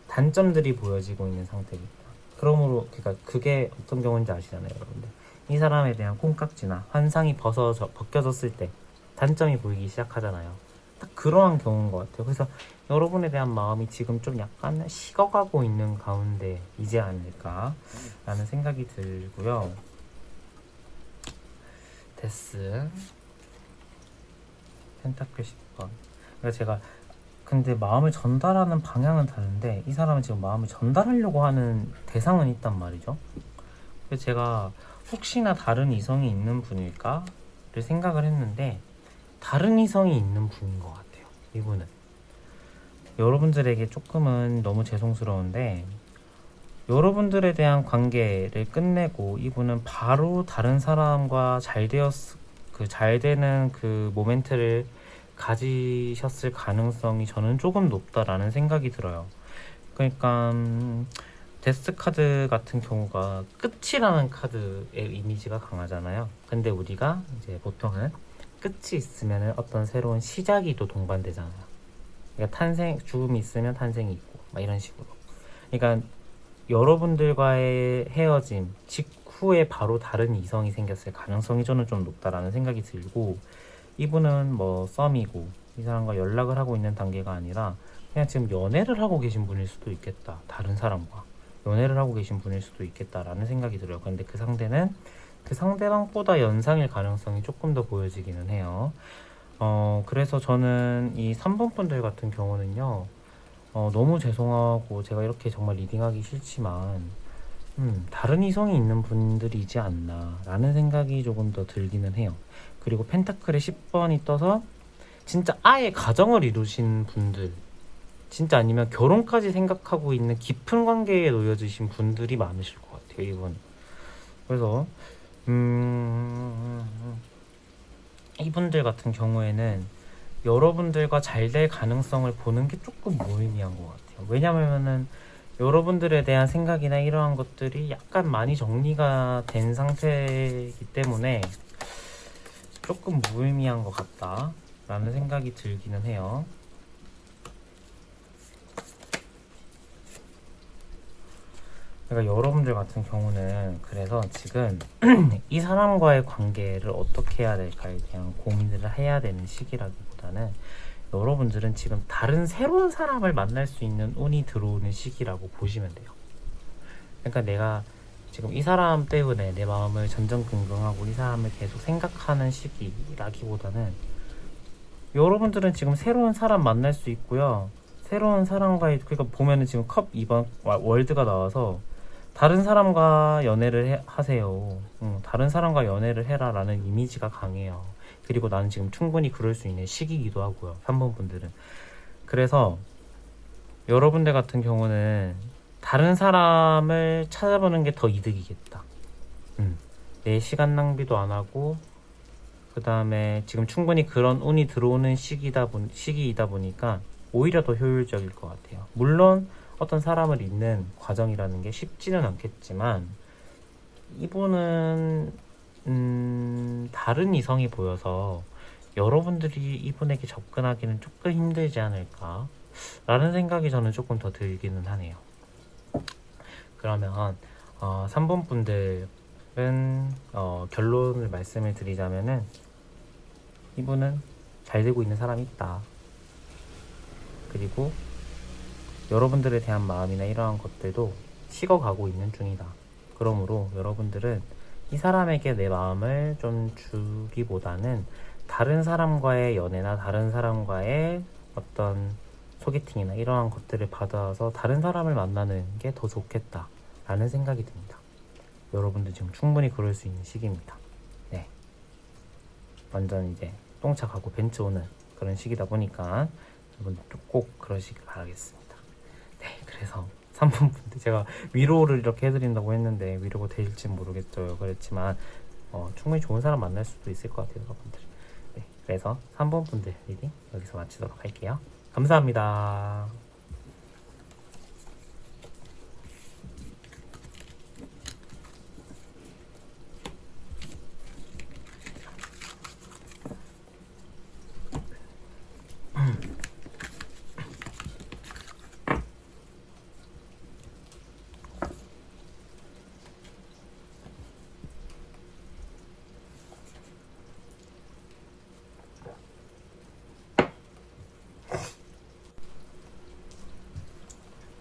단점들이 보여지고 있는 상태입니다. 그러므로 그러니까 그게 어떤 경우인지 아시잖아요, 여러분들. 이 사람에 대한 콩깍지나 환상이 벗겨졌을 때 단점이 보이기 시작하잖아요. 딱 그러한 경우인 것 같아요. 그래서 여러분에 대한 마음이 지금 좀 약간 식어가고 있는 가운데 이제 아닐까라는 생각이 들고요. 데스 펜타클 10번. 그러니까 제가 근데 마음을 전달하는 방향은 다른데 이 사람은 지금 마음을 전달하려고 하는 대상은 있단 말이죠. 그래서 제가 혹시나 다른 이성이 있는 분일까를 생각을 했는데 다른 이성이 있는 분인 것 같아요. 이분은 여러분들에게 조금은 너무 죄송스러운데 여러분들에 대한 관계를 끝내고 이분은 바로 다른 사람과 잘 되는 그 모멘트를 가지셨을 가능성이 저는 조금 높다라는 생각이 들어요. 그러니까 데스 카드 같은 경우가 끝이라는 카드의 이미지가 강하잖아요. 근데 우리가 이제 보통은 끝이 있으면 어떤 새로운 시작이 또 동반되잖아요. 그러니까 죽음이 있으면 탄생이 있고 막 이런 식으로. 그러니까 여러분들과의 헤어짐 직후에 바로 다른 이성이 생겼을 가능성이 저는 좀 높다라는 생각이 들고, 이분은 뭐 썸이고 이 사람과 연락을 하고 있는 단계가 아니라 그냥 지금 연애를 하고 계신 분일 수도 있겠다. 다른 사람과 연애를 하고 계신 분일 수도 있겠다라는 생각이 들어요. 근데 그 상대는 그 상대방보다 연상일 가능성이 조금 더 보여지기는 해요. 그래서 저는 이 3번 분들 같은 경우는요, 너무 죄송하고 제가 이렇게 정말 리딩하기 싫지만 다른 이성이 있는 분들이지 않나 라는 생각이 조금 더 들기는 해요. 그리고 펜타클의 10번이 떠서 진짜 아예 가정을 이루신 분들, 진짜 아니면 결혼까지 생각하고 있는 깊은 관계에 놓여지신 분들이 많으실 것 같아요, 이분. 그래서 이분들 같은 경우에는 여러분들과 잘 될 가능성을 보는 게 조금 무의미한 것 같아요. 왜냐면은 여러분들에 대한 생각이나 이러한 것들이 약간 많이 정리가 된 상태이기 때문에 조금 무의미한 것 같다라는 생각이 들기는 해요. 그러니까 여러분들 같은 경우는 그래서 지금 이 사람과의 관계를 어떻게 해야 될까에 대한 고민을 해야 되는 시기라기보다는 여러분들은 지금 다른 새로운 사람을 만날 수 있는 운이 들어오는 시기라고 보시면 돼요. 그러니까 내가 지금 이 사람 때문에 내 마음을 전전긍긍하고 이 사람을 계속 생각하는 시기라기보다는 여러분들은 지금 새로운 사람 만날 수 있고요. 새로운 사람과의, 그러니까 보면은 지금 컵 2번 월드가 나와서 다른 사람과 연애를 하세요. 다른 사람과 연애를 해라 라는 이미지가 강해요. 그리고 나는 지금 충분히 그럴 수 있는 시기이기도 하고요. 3번 분들은. 그래서 여러분들 같은 경우는 다른 사람을 찾아보는 게 더 이득이겠다. 내 시간 낭비도 안 하고, 그 다음에 지금 충분히 그런 운이 들어오는 시기이다 보니까 오히려 더 효율적일 것 같아요. 물론 어떤 사람을 잇는 과정이라는 게 쉽지는 않겠지만 이분은 다른 이성이 보여서 여러분들이 이분에게 접근하기는 조금 힘들지 않을까 라는 생각이 저는 조금 더 들기는 하네요. 그러면 3번 분들은 결론을 말씀을 드리자면은 이분은 잘 되고 있는 사람이 있다. 그리고 여러분들에 대한 마음이나 이러한 것들도 식어가고 있는 중이다. 그러므로 여러분들은 이 사람에게 내 마음을 좀 주기보다는 다른 사람과의 연애나 다른 사람과의 어떤 소개팅이나 이러한 것들을 받아서 다른 사람을 만나는 게 더 좋겠다 라는 생각이 듭니다. 여러분들 지금 충분히 그럴 수 있는 시기입니다. 네, 완전 이제 똥차 가고 벤츠 오는 그런 시기다 보니까 여러분들 꼭 그러시길 바라겠습니다. 네, 그래서 3번 분들 제가 위로를 이렇게 해드린다고 했는데 위로가 될지 모르겠어요. 그렇지만 충분히 좋은 사람 만날 수도 있을 것 같아요, 여러분들. 네, 그래서 3번 분들 리딩 여기서 마치도록 할게요. 감사합니다.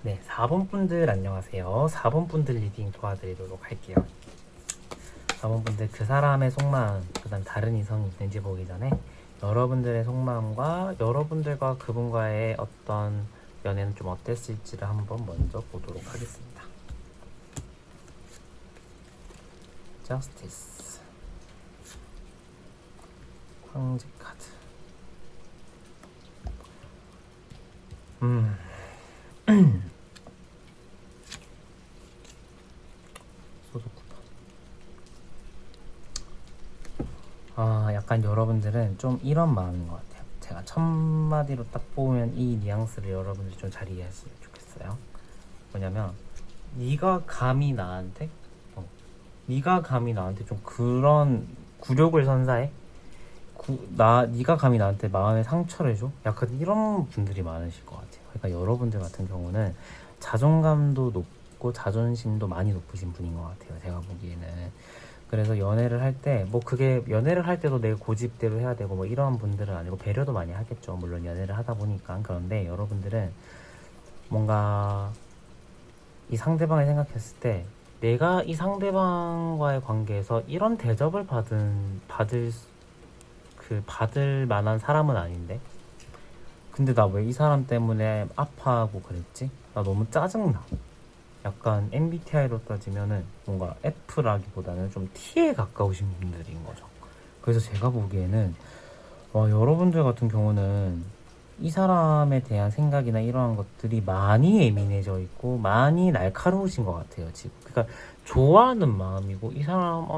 네, 4번 분들 안녕하세요. 4번 분들 리딩 도와드리도록 할게요. 4번 분들 그 사람의 속마음, 그다음 다른 이성이 있는지 보기 전에 여러분들의 속마음과 여러분들과 그분과의 어떤 연애는 좀 어땠을지를 한번 먼저 보도록 하겠습니다. Justice, 황제 카드. 소속구파. 약간 여러분들은 좀 이런 마음인 것 같아요. 제가 첫 마디로 딱 보면 이 뉘앙스를 여러분들이 좀 잘 이해했으면 좋겠어요. 뭐냐면 네가 감히 나한테 좀 그런 굴욕을 선사해? 네가 감히 나한테 마음에 상처를 줘? 약간 이런 분들이 많으실 것 같아요. 그러니까 여러분들 같은 경우는 자존감도 높고 자존심도 많이 높으신 분인 것 같아요. 제가 보기에는. 그래서 연애를 할 때 그게 연애를 할 때도 내 고집대로 해야 되고 이런 분들은 아니고 배려도 많이 하겠죠. 물론 연애를 하다 보니까. 그런데 여러분들은 뭔가 이 상대방을 생각했을 때 내가 이 상대방과의 관계에서 이런 대접을 받을 만한 사람은 아닌데, 근데 나 왜 이 사람 때문에 아파하고 그랬지? 나 너무 짜증나. 약간 MBTI로 따지면은 뭔가 F라기보다는 좀 T에 가까우신 분들인 거죠. 그래서 제가 보기에는 여러분들 같은 경우는 이 사람에 대한 생각이나 이러한 것들이 많이 예민해져 있고 많이 날카로우신 것 같아요, 지금. 그러니까 좋아하는 마음이고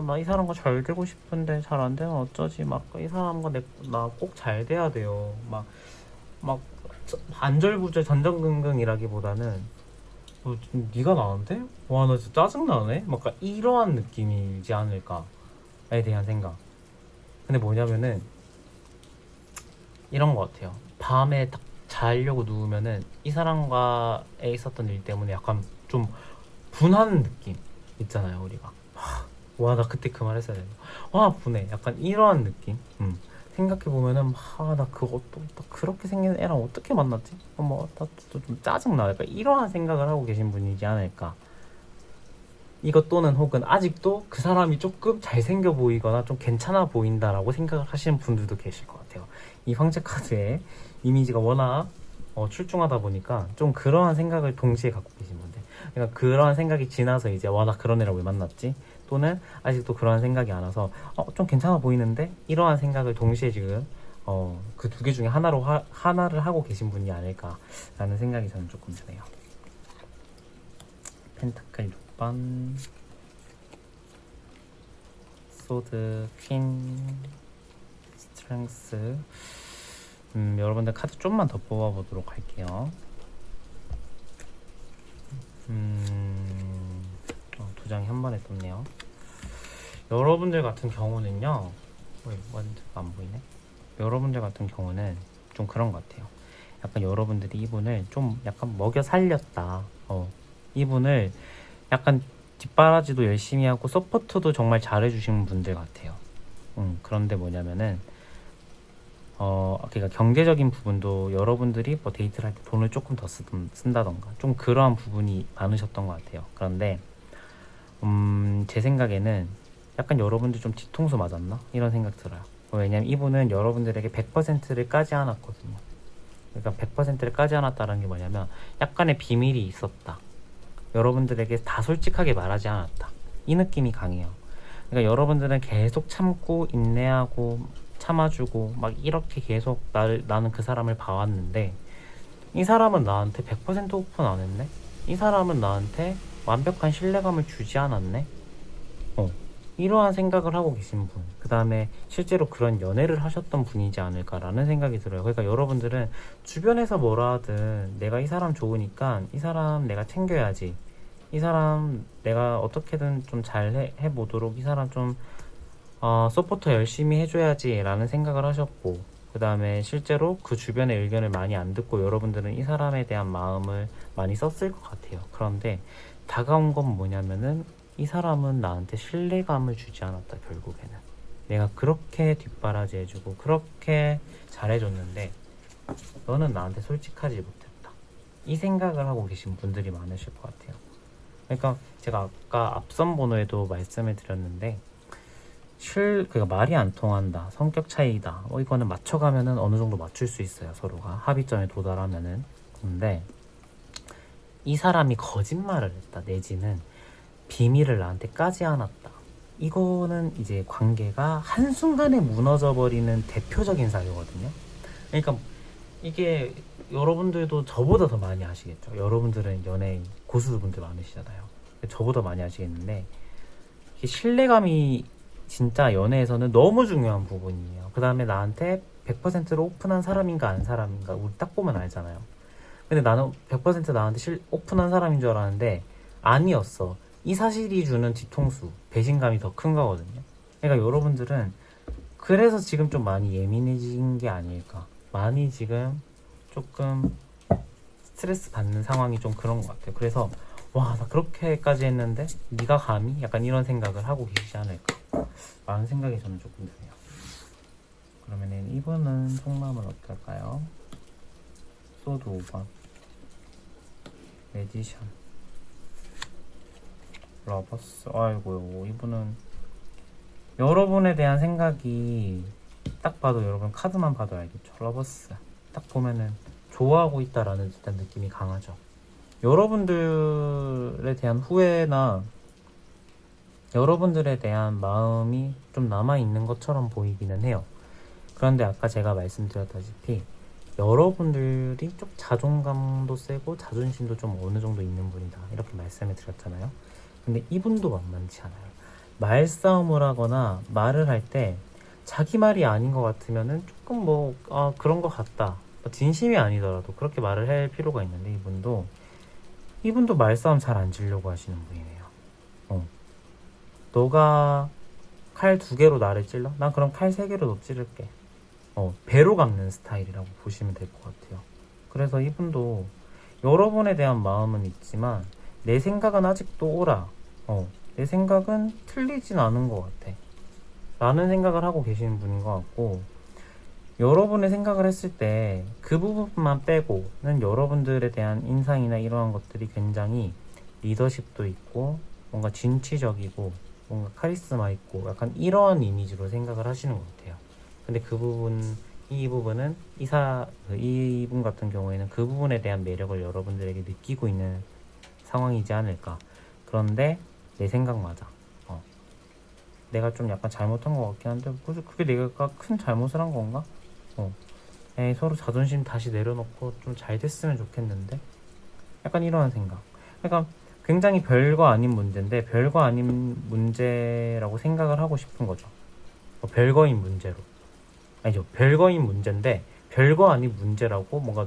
나 이 사람과 잘 되고 싶은데 잘 안 되면 어쩌지? 이 사람과 나 꼭 잘 돼야 돼요. 막 안절부절 전전긍긍이라기보다는 네가 나한테? 와, 나 진짜 짜증나네? 이러한 느낌이지 않을까에 대한 생각. 근데 뭐냐면은 이런 것 같아요. 밤에 딱 자려고 누우면은 이 사람과에 있었던 일 때문에 약간 좀 분한 느낌 있잖아요, 우리가. 와, 나 그때 그 말 했어야 되는데. 와, 분해. 약간 이러한 느낌. 생각해보면은, 나 그거 또 그렇게 생긴 애랑 어떻게 만났지? 나좀 짜증나. 약간 이러한 생각을 하고 계신 분이지 않을까. 이것 또는 혹은 아직도 그 사람이 조금 잘생겨 보이거나 좀 괜찮아 보인다라고 생각을 하시는 분들도 계실 것 같아요. 이 황제 카드의 이미지가 워낙 출중하다 보니까 좀 그러한 생각을 동시에 갖고 계신 분들. 그러니까 그러한 생각이 지나서 이제 와, 나 그런 애랑 왜 만났지? 또는 아직도 그러한 생각이 안 와서 좀 괜찮아 보이는데? 이러한 생각을 동시에 지금 그 두 개 중에 하나를 하고 계신 분이 아닐까라는 생각이 저는 조금 드네요. 펜타클 6번, 소드, 퀸, 스트렝스. 여러분들 카드 좀만 더 뽑아보도록 할게요. 두 장이 한 번에 떴네요. 여러분들 같은 경우는요, 원드가 안 보이네. 여러분들 같은 경우는 좀 그런 것 같아요. 약간 여러분들이 이분을 좀 약간 먹여 살렸다. 이분을 약간 뒷바라지도 열심히 하고 서포트도 정말 잘해주시는 분들 같아요. 그런데 뭐냐면은 그러니까 경제적인 부분도 여러분들이 데이트를 할 때 돈을 조금 더 쓴다던가 좀 그러한 부분이 많으셨던 것 같아요. 그런데 제 생각에는 약간 여러분들 좀 뒤통수 맞았나? 이런 생각 들어요. 왜냐면 이분은 여러분들에게 100%를 까지 않았거든요. 그러니까 100%를 까지 않았다는 게 뭐냐면 약간의 비밀이 있었다. 여러분들에게 다 솔직하게 말하지 않았다. 이 느낌이 강해요. 그러니까 여러분들은 계속 참고 인내하고 참아주고 이렇게 계속 나는 그 사람을 봐왔는데 이 사람은 나한테 100% 오픈 안 했네? 이 사람은 나한테 완벽한 신뢰감을 주지 않았네? 이러한 생각을 하고 계신 분, 그 다음에 실제로 그런 연애를 하셨던 분이지 않을까라는 생각이 들어요. 그러니까 여러분들은 주변에서 뭐라 하든 내가 이 사람 좋으니까 이 사람 내가 챙겨야지, 이 사람 내가 어떻게든 좀 잘 해보도록 이 사람 좀 서포터 열심히 해줘야지 라는 생각을 하셨고, 그 다음에 실제로 그 주변의 의견을 많이 안 듣고 여러분들은 이 사람에 대한 마음을 많이 썼을 것 같아요. 그런데 다가온 건 뭐냐면은 이 사람은 나한테 신뢰감을 주지 않았다. 결국에는 내가 그렇게 뒷바라지 해주고 그렇게 잘해줬는데 너는 나한테 솔직하지 못했다. 이 생각을 하고 계신 분들이 많으실 것 같아요. 그러니까 제가 아까 앞선 번호에도 말씀을 드렸는데 그러니까 말이 안 통한다, 성격 차이다, 이거는 맞춰가면은 어느 정도 맞출 수 있어요. 서로가 합의점에 도달하면은. 근데 이 사람이 거짓말을 했다, 내지는 비밀을 나한테 까지 않았다, 이거는 이제 관계가 한순간에 무너져 버리는 대표적인 사유거든요. 그러니까 이게 여러분들도 저보다 더 많이 아시겠죠. 여러분들은 연예인 고수분들 많으시잖아요. 저보다 많이 아시겠는데 이게 신뢰감이 진짜 연애에서는 너무 중요한 부분이에요. 그 다음에 나한테 100%로 오픈한 사람인가 안 사람인가 우리 딱 보면 알잖아요. 근데 나는 100% 나한테 오픈한 사람인 줄 알았는데 아니었어. 이 사실이 주는 뒤통수, 배신감이 더 큰 거거든요. 그러니까 여러분들은 그래서 지금 좀 많이 예민해진 게 아닐까. 많이 지금 조금 스트레스 받는 상황이 좀 그런 것 같아요. 그래서 와, 나 그렇게까지 했는데 네가 감히? 약간 이런 생각을 하고 계시지 않을까 라는 생각이 저는 조금 드네요. 그러면은 이분은 속마음은 어떨까요? 소드 5번, 매지션, 러버스. 아이고, 이분은 여러분에 대한 생각이 딱 봐도, 여러분 카드만 봐도 알겠죠. 러버스 딱 보면은 좋아하고 있다라는 듯한 느낌이 강하죠. 여러분들에 대한 후회나 여러분들에 대한 마음이 좀 남아있는 것처럼 보이기는 해요. 그런데 아까 제가 말씀드렸다시피 여러분들이 좀 자존감도 세고 자존심도 좀 어느 정도 있는 분이다, 이렇게 말씀을 드렸잖아요. 근데 이분도 만만치 않아요. 말싸움을 하거나 말을 할 때 자기 말이 아닌 것 같으면은 조금 그런 것 같다, 진심이 아니더라도 그렇게 말을 할 필요가 있는데 이분도 말싸움 잘 안 지려고 하시는 분이네요. 너가 칼 2개로 나를 찔러? 난 그럼 칼 3개로 너 찌를게. 배로 갚는 스타일이라고 보시면 될 것 같아요. 그래서 이분도 여러분에 대한 마음은 있지만 내 생각은 아직도 옳아. 내 생각은 틀리진 않은 것 같아 라는 생각을 하고 계시는 분인 것 같고, 여러분의 생각을 했을 때 그 부분만 빼고는 여러분들에 대한 인상이나 이러한 것들이 굉장히 리더십도 있고 뭔가 진취적이고 뭔가 카리스마 있고 약간 이러한 이미지로 생각을 하시는 것 같아요. 근데 이 부분은 이분 같은 경우에는 그 부분에 대한 매력을 여러분들에게 느끼고 있는 상황이지 않을까. 그런데 내 생각 맞아. 내가 좀 약간 잘못한 것 같긴 한데 그게 내가 큰 잘못을 한 건가? 서로 자존심 다시 내려놓고 좀 잘 됐으면 좋겠는데, 약간 이러한 생각. 그러니까 굉장히 별거 아닌 문제인데 별거 아닌 문제라고 생각을 하고 싶은 거죠. 별거인 문제로. 아니죠, 별거인 문제인데 별거 아닌 문제라고 뭔가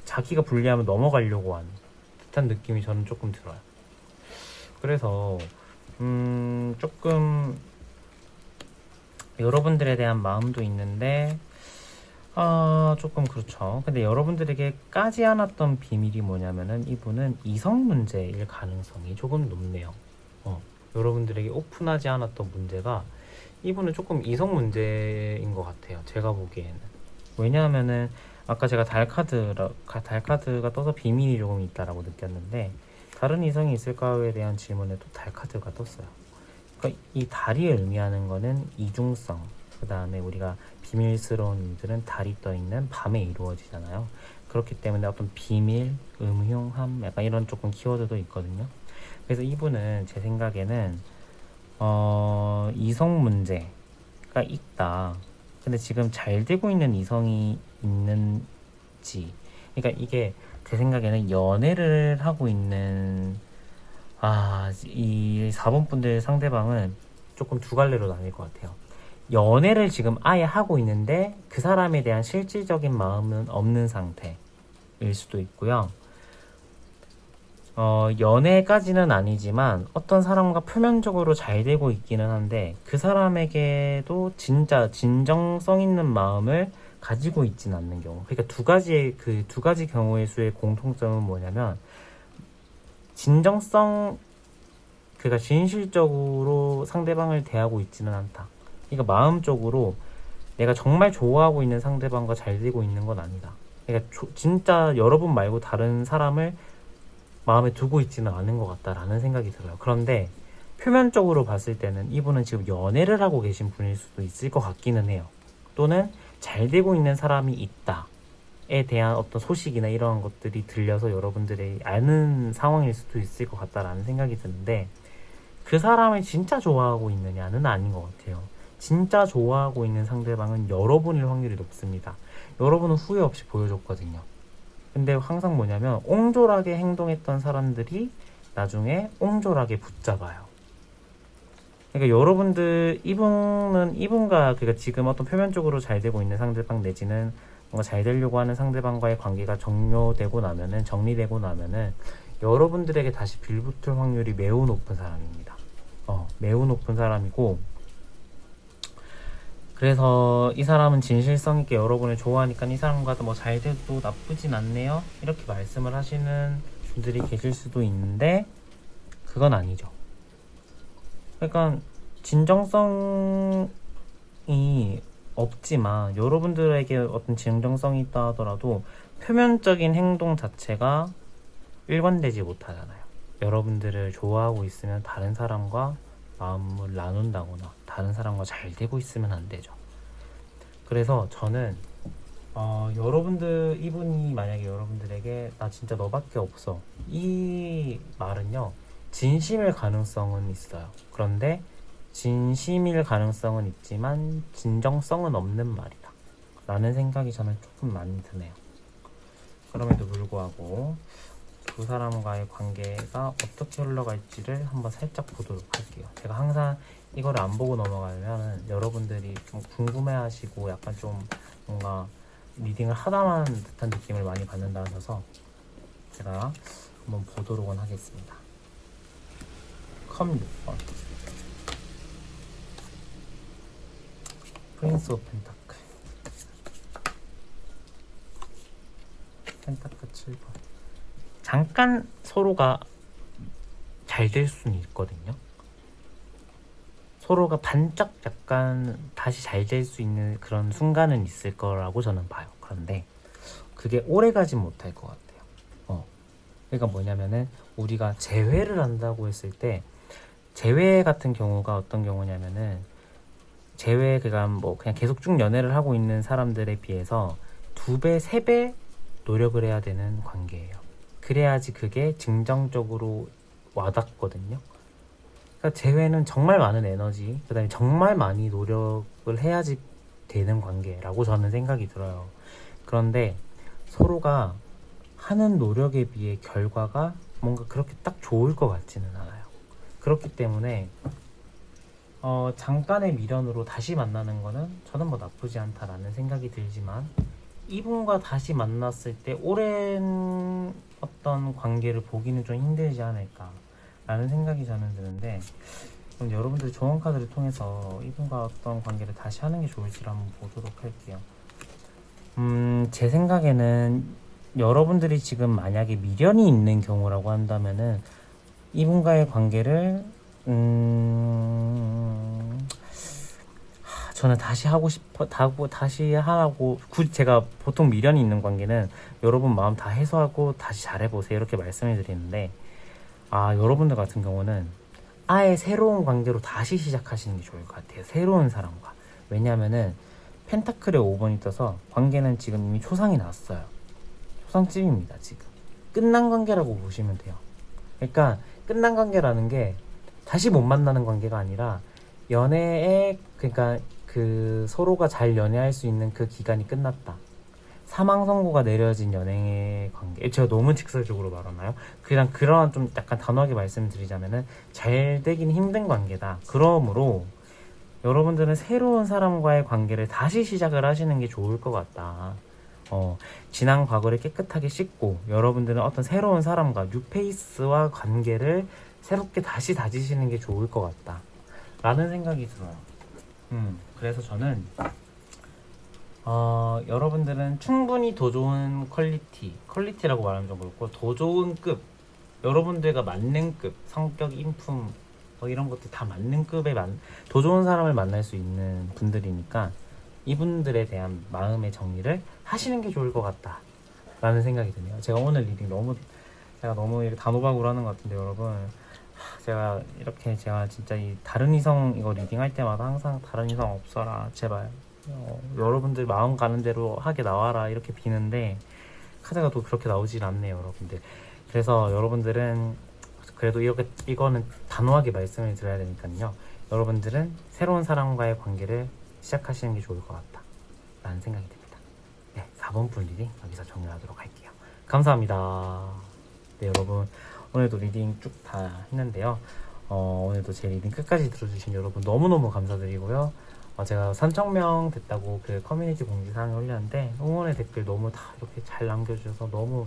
자기가 불리하면 넘어가려고 하는 듯한 느낌이 저는 조금 들어요. 그래서 조금 여러분들에 대한 마음도 있는데 조금 그렇죠. 근데 여러분들에게 까지 않았던 비밀이 뭐냐면은 이분은 이성 문제일 가능성이 조금 높네요. 여러분들에게 오픈하지 않았던 문제가 이분은 조금 이성 문제인 것 같아요, 제가 보기에는. 왜냐하면은 아까 제가 달카드가 떠서 비밀이 조금 있다라고 느꼈는데 다른 이성이 있을까에 대한 질문에 또 달카드가 떴어요. 그러니까 이 달이 의미하는 거는 이중성, 그 다음에 우리가 비밀스러운 일들은 달이 떠있는 밤에 이루어지잖아요. 그렇기 때문에 어떤 비밀, 음흉함, 약간 이런 조금 키워드도 있거든요. 그래서 이분은 제 생각에는 이성 문제가 있다. 근데 지금 잘 되고 있는 이성이 있는지, 그러니까 이게 제 생각에는 연애를 하고 있는 이 4번 분들 상대방은 조금 두 갈래로 나뉠 것 같아요. 연애를 지금 아예 하고 있는데 그 사람에 대한 실질적인 마음은 없는 상태일 수도 있고요. 연애까지는 아니지만 어떤 사람과 표면적으로 잘 되고 있기는 한데 그 사람에게도 진짜 진정성 있는 마음을 가지고 있지는 않는 경우. 그러니까 두 가지 경우의 수의 공통점은 뭐냐면 그러니까 진실적으로 상대방을 대하고 있지는 않다. 그러니까 마음적으로 내가 정말 좋아하고 있는 상대방과 잘 되고 있는 건 아니다. 그러니까 진짜 여러분 말고 다른 사람을 마음에 두고 있지는 않은 것 같다라는 생각이 들어요. 그런데 표면적으로 봤을 때는 이분은 지금 연애를 하고 계신 분일 수도 있을 것 같기는 해요. 또는 잘 되고 있는 사람이 있다에 대한 어떤 소식이나 이러한 것들이 들려서 여러분들이 아는 상황일 수도 있을 것 같다라는 생각이 드는데, 그 사람을 진짜 좋아하고 있느냐는 아닌 것 같아요. 진짜 좋아하고 있는 상대방은 여러분일 확률이 높습니다. 여러분은 후회 없이 보여줬거든요. 근데 항상 뭐냐면 옹졸하게 행동했던 사람들이 나중에 옹졸하게 붙잡아요. 그러니까 여러분들, 이분과 그러니까 지금 어떤 표면적으로 잘 되고 있는 상대방 내지는 뭔가 잘 되려고 하는 상대방과의 관계가 종료되고 나면은, 정리되고 나면은 여러분들에게 다시 빌붙을 확률이 매우 높은 사람입니다. 매우 높은 사람이고, 그래서 이 사람은 진실성 있게 여러분을 좋아하니까 이 사람과도 뭐 잘 돼도 나쁘진 않네요, 이렇게 말씀을 하시는 분들이 계실 수도 있는데, 그건 아니죠. 그러니까 진정성이 없지만, 여러분들에게 어떤 진정성이 있다 하더라도 표면적인 행동 자체가 일관되지 못하잖아요. 여러분들을 좋아하고 있으면 다른 사람과 마음을 나눈다거나 다른 사람과 잘 되고 있으면 안 되죠. 그래서 저는 이분이 만약에 여러분들에게 나 진짜 너밖에 없어, 이 말은요, 진심일 가능성은 있어요. 그런데 진심일 가능성은 있지만 진정성은 없는 말이다 라는 생각이 저는 조금 많이 드네요. 그럼에도 불구하고 두 사람과의 관계가 어떻게 흘러갈지를 한번 살짝 보도록 할게요. 제가 항상 이걸 안 보고 넘어가면 여러분들이 좀 궁금해하시고 약간 좀 뭔가 리딩을 하다만 듯한 느낌을 많이 받는다 하셔서 제가 한번 보도록 하겠습니다. 컵 6번, 프린스 오브 펜타클, 펜타클 7번. 잠깐 서로가 잘 될 수는 있거든요. 서로가 반짝 약간 다시 잘 될 수 있는 그런 순간은 있을 거라고 저는 봐요. 그런데 그게 오래 가진 못할 것 같아요. 그러니까 뭐냐면은 우리가 재회를 한다고 했을 때, 재회 같은 경우가 어떤 경우냐면은, 재회 그가 뭐 그냥 계속 쭉 연애를 하고 있는 사람들에 비해서 2배, 3배 노력을 해야 되는 관계예요. 그래야지 그게 긍정적으로 와닿거든요. 그러니까 재회는 정말 많은 에너지, 그 다음에 정말 많이 노력을 해야지 되는 관계라고 저는 생각이 들어요. 그런데 서로가 하는 노력에 비해 결과가 뭔가 그렇게 딱 좋을 것 같지는 않아요. 그렇기 때문에 잠깐의 미련으로 다시 만나는 거는 저는 뭐 나쁘지 않다라는 생각이 들지만, 이분과 다시 만났을 때 오랜 어떤 관계를 보기는 좀 힘들지 않을까라는 생각이 저는 드는데, 그럼 여러분들이 조언 카드를 통해서 이분과 어떤 관계를 다시 하는 게 좋을지를 한번 보도록 할게요. 제 생각에는 여러분들이 지금 만약에 미련이 있는 경우라고 한다면은 이분과의 관계를 저는 다시 하고 싶어, 다시 하라고, 제가 보통 미련이 있는 관계는 여러분 마음 다 해소하고 다시 잘해보세요 이렇게 말씀을 드리는데, 여러분들 같은 경우는 아예 새로운 관계로 다시 시작하시는 게 좋을 것 같아요. 새로운 사람과. 왜냐면은 펜타클의 5번이 떠서 관계는 지금 이미 초상이 났어요. 초상집입니다. 지금 끝난 관계라고 보시면 돼요. 그러니까 끝난 관계라는 게 다시 못 만나는 관계가 아니라, 연애에, 그러니까 그 서로가 잘 연애할 수 있는 그 기간이 끝났다, 사망 선고가 내려진 연애 관계. 제가 너무 직설적으로 말하나요? 그냥 그런 좀 약간 단호하게 말씀드리자면은 잘 되긴 힘든 관계다. 그러므로 여러분들은 새로운 사람과의 관계를 다시 시작을 하시는 게 좋을 것 같다. 지난 과거를 깨끗하게 씻고 여러분들은 어떤 새로운 사람과 뉴페이스와 관계를 새롭게 다시 다지시는 게 좋을 것 같다 라는 생각이 들어요. 그래서 저는 여러분들은 충분히 더 좋은 퀄리티라고 말하면 좀 그렇고, 더 좋은 급, 여러분들과 맞는 급, 성격, 인품 이런 것들 다 맞는 급의 더 좋은 사람을 만날 수 있는 분들이니까 이분들에 대한 마음의 정리를 하시는 게 좋을 것 같다 라는 생각이 드네요. 제가 오늘 리딩 제가 너무 이렇게 단호박으로 하는 것 같은데 여러분, 제가 이렇게 제가 진짜 이 다른 이성 이거 리딩할 때마다 항상 다른 이성 없어라 제발, 여러분들 마음 가는 대로 하게 나와라 이렇게 비는데 카드가 또 그렇게 나오질 않네요 여러분들. 그래서 여러분들은 그래도 이거는 단호하게 말씀을 드려야 되니까요. 여러분들은 새로운 사람과의 관계를 시작하시는 게 좋을 것 같다 라는 생각이 듭니다. 네, 4번 분 리딩 여기서 정리하도록 할게요. 감사합니다. 네, 여러분 오늘도 리딩 쭉 다 했는데요. 오늘도 제 리딩 끝까지 들어주신 여러분 너무너무 감사드리고요. 제가 3,000명 됐다고 그 커뮤니티 공지사항에 올렸는데 응원의 댓글 너무 다 이렇게 잘 남겨주셔서 너무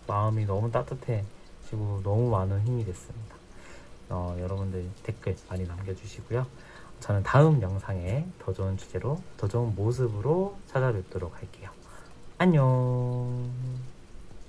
마음이 너무 따뜻해지고 너무 많은 힘이 됐습니다. 여러분들 댓글 많이 남겨주시고요. 저는 다음 영상에 더 좋은 주제로 더 좋은 모습으로 찾아뵙도록 할게요. 안녕.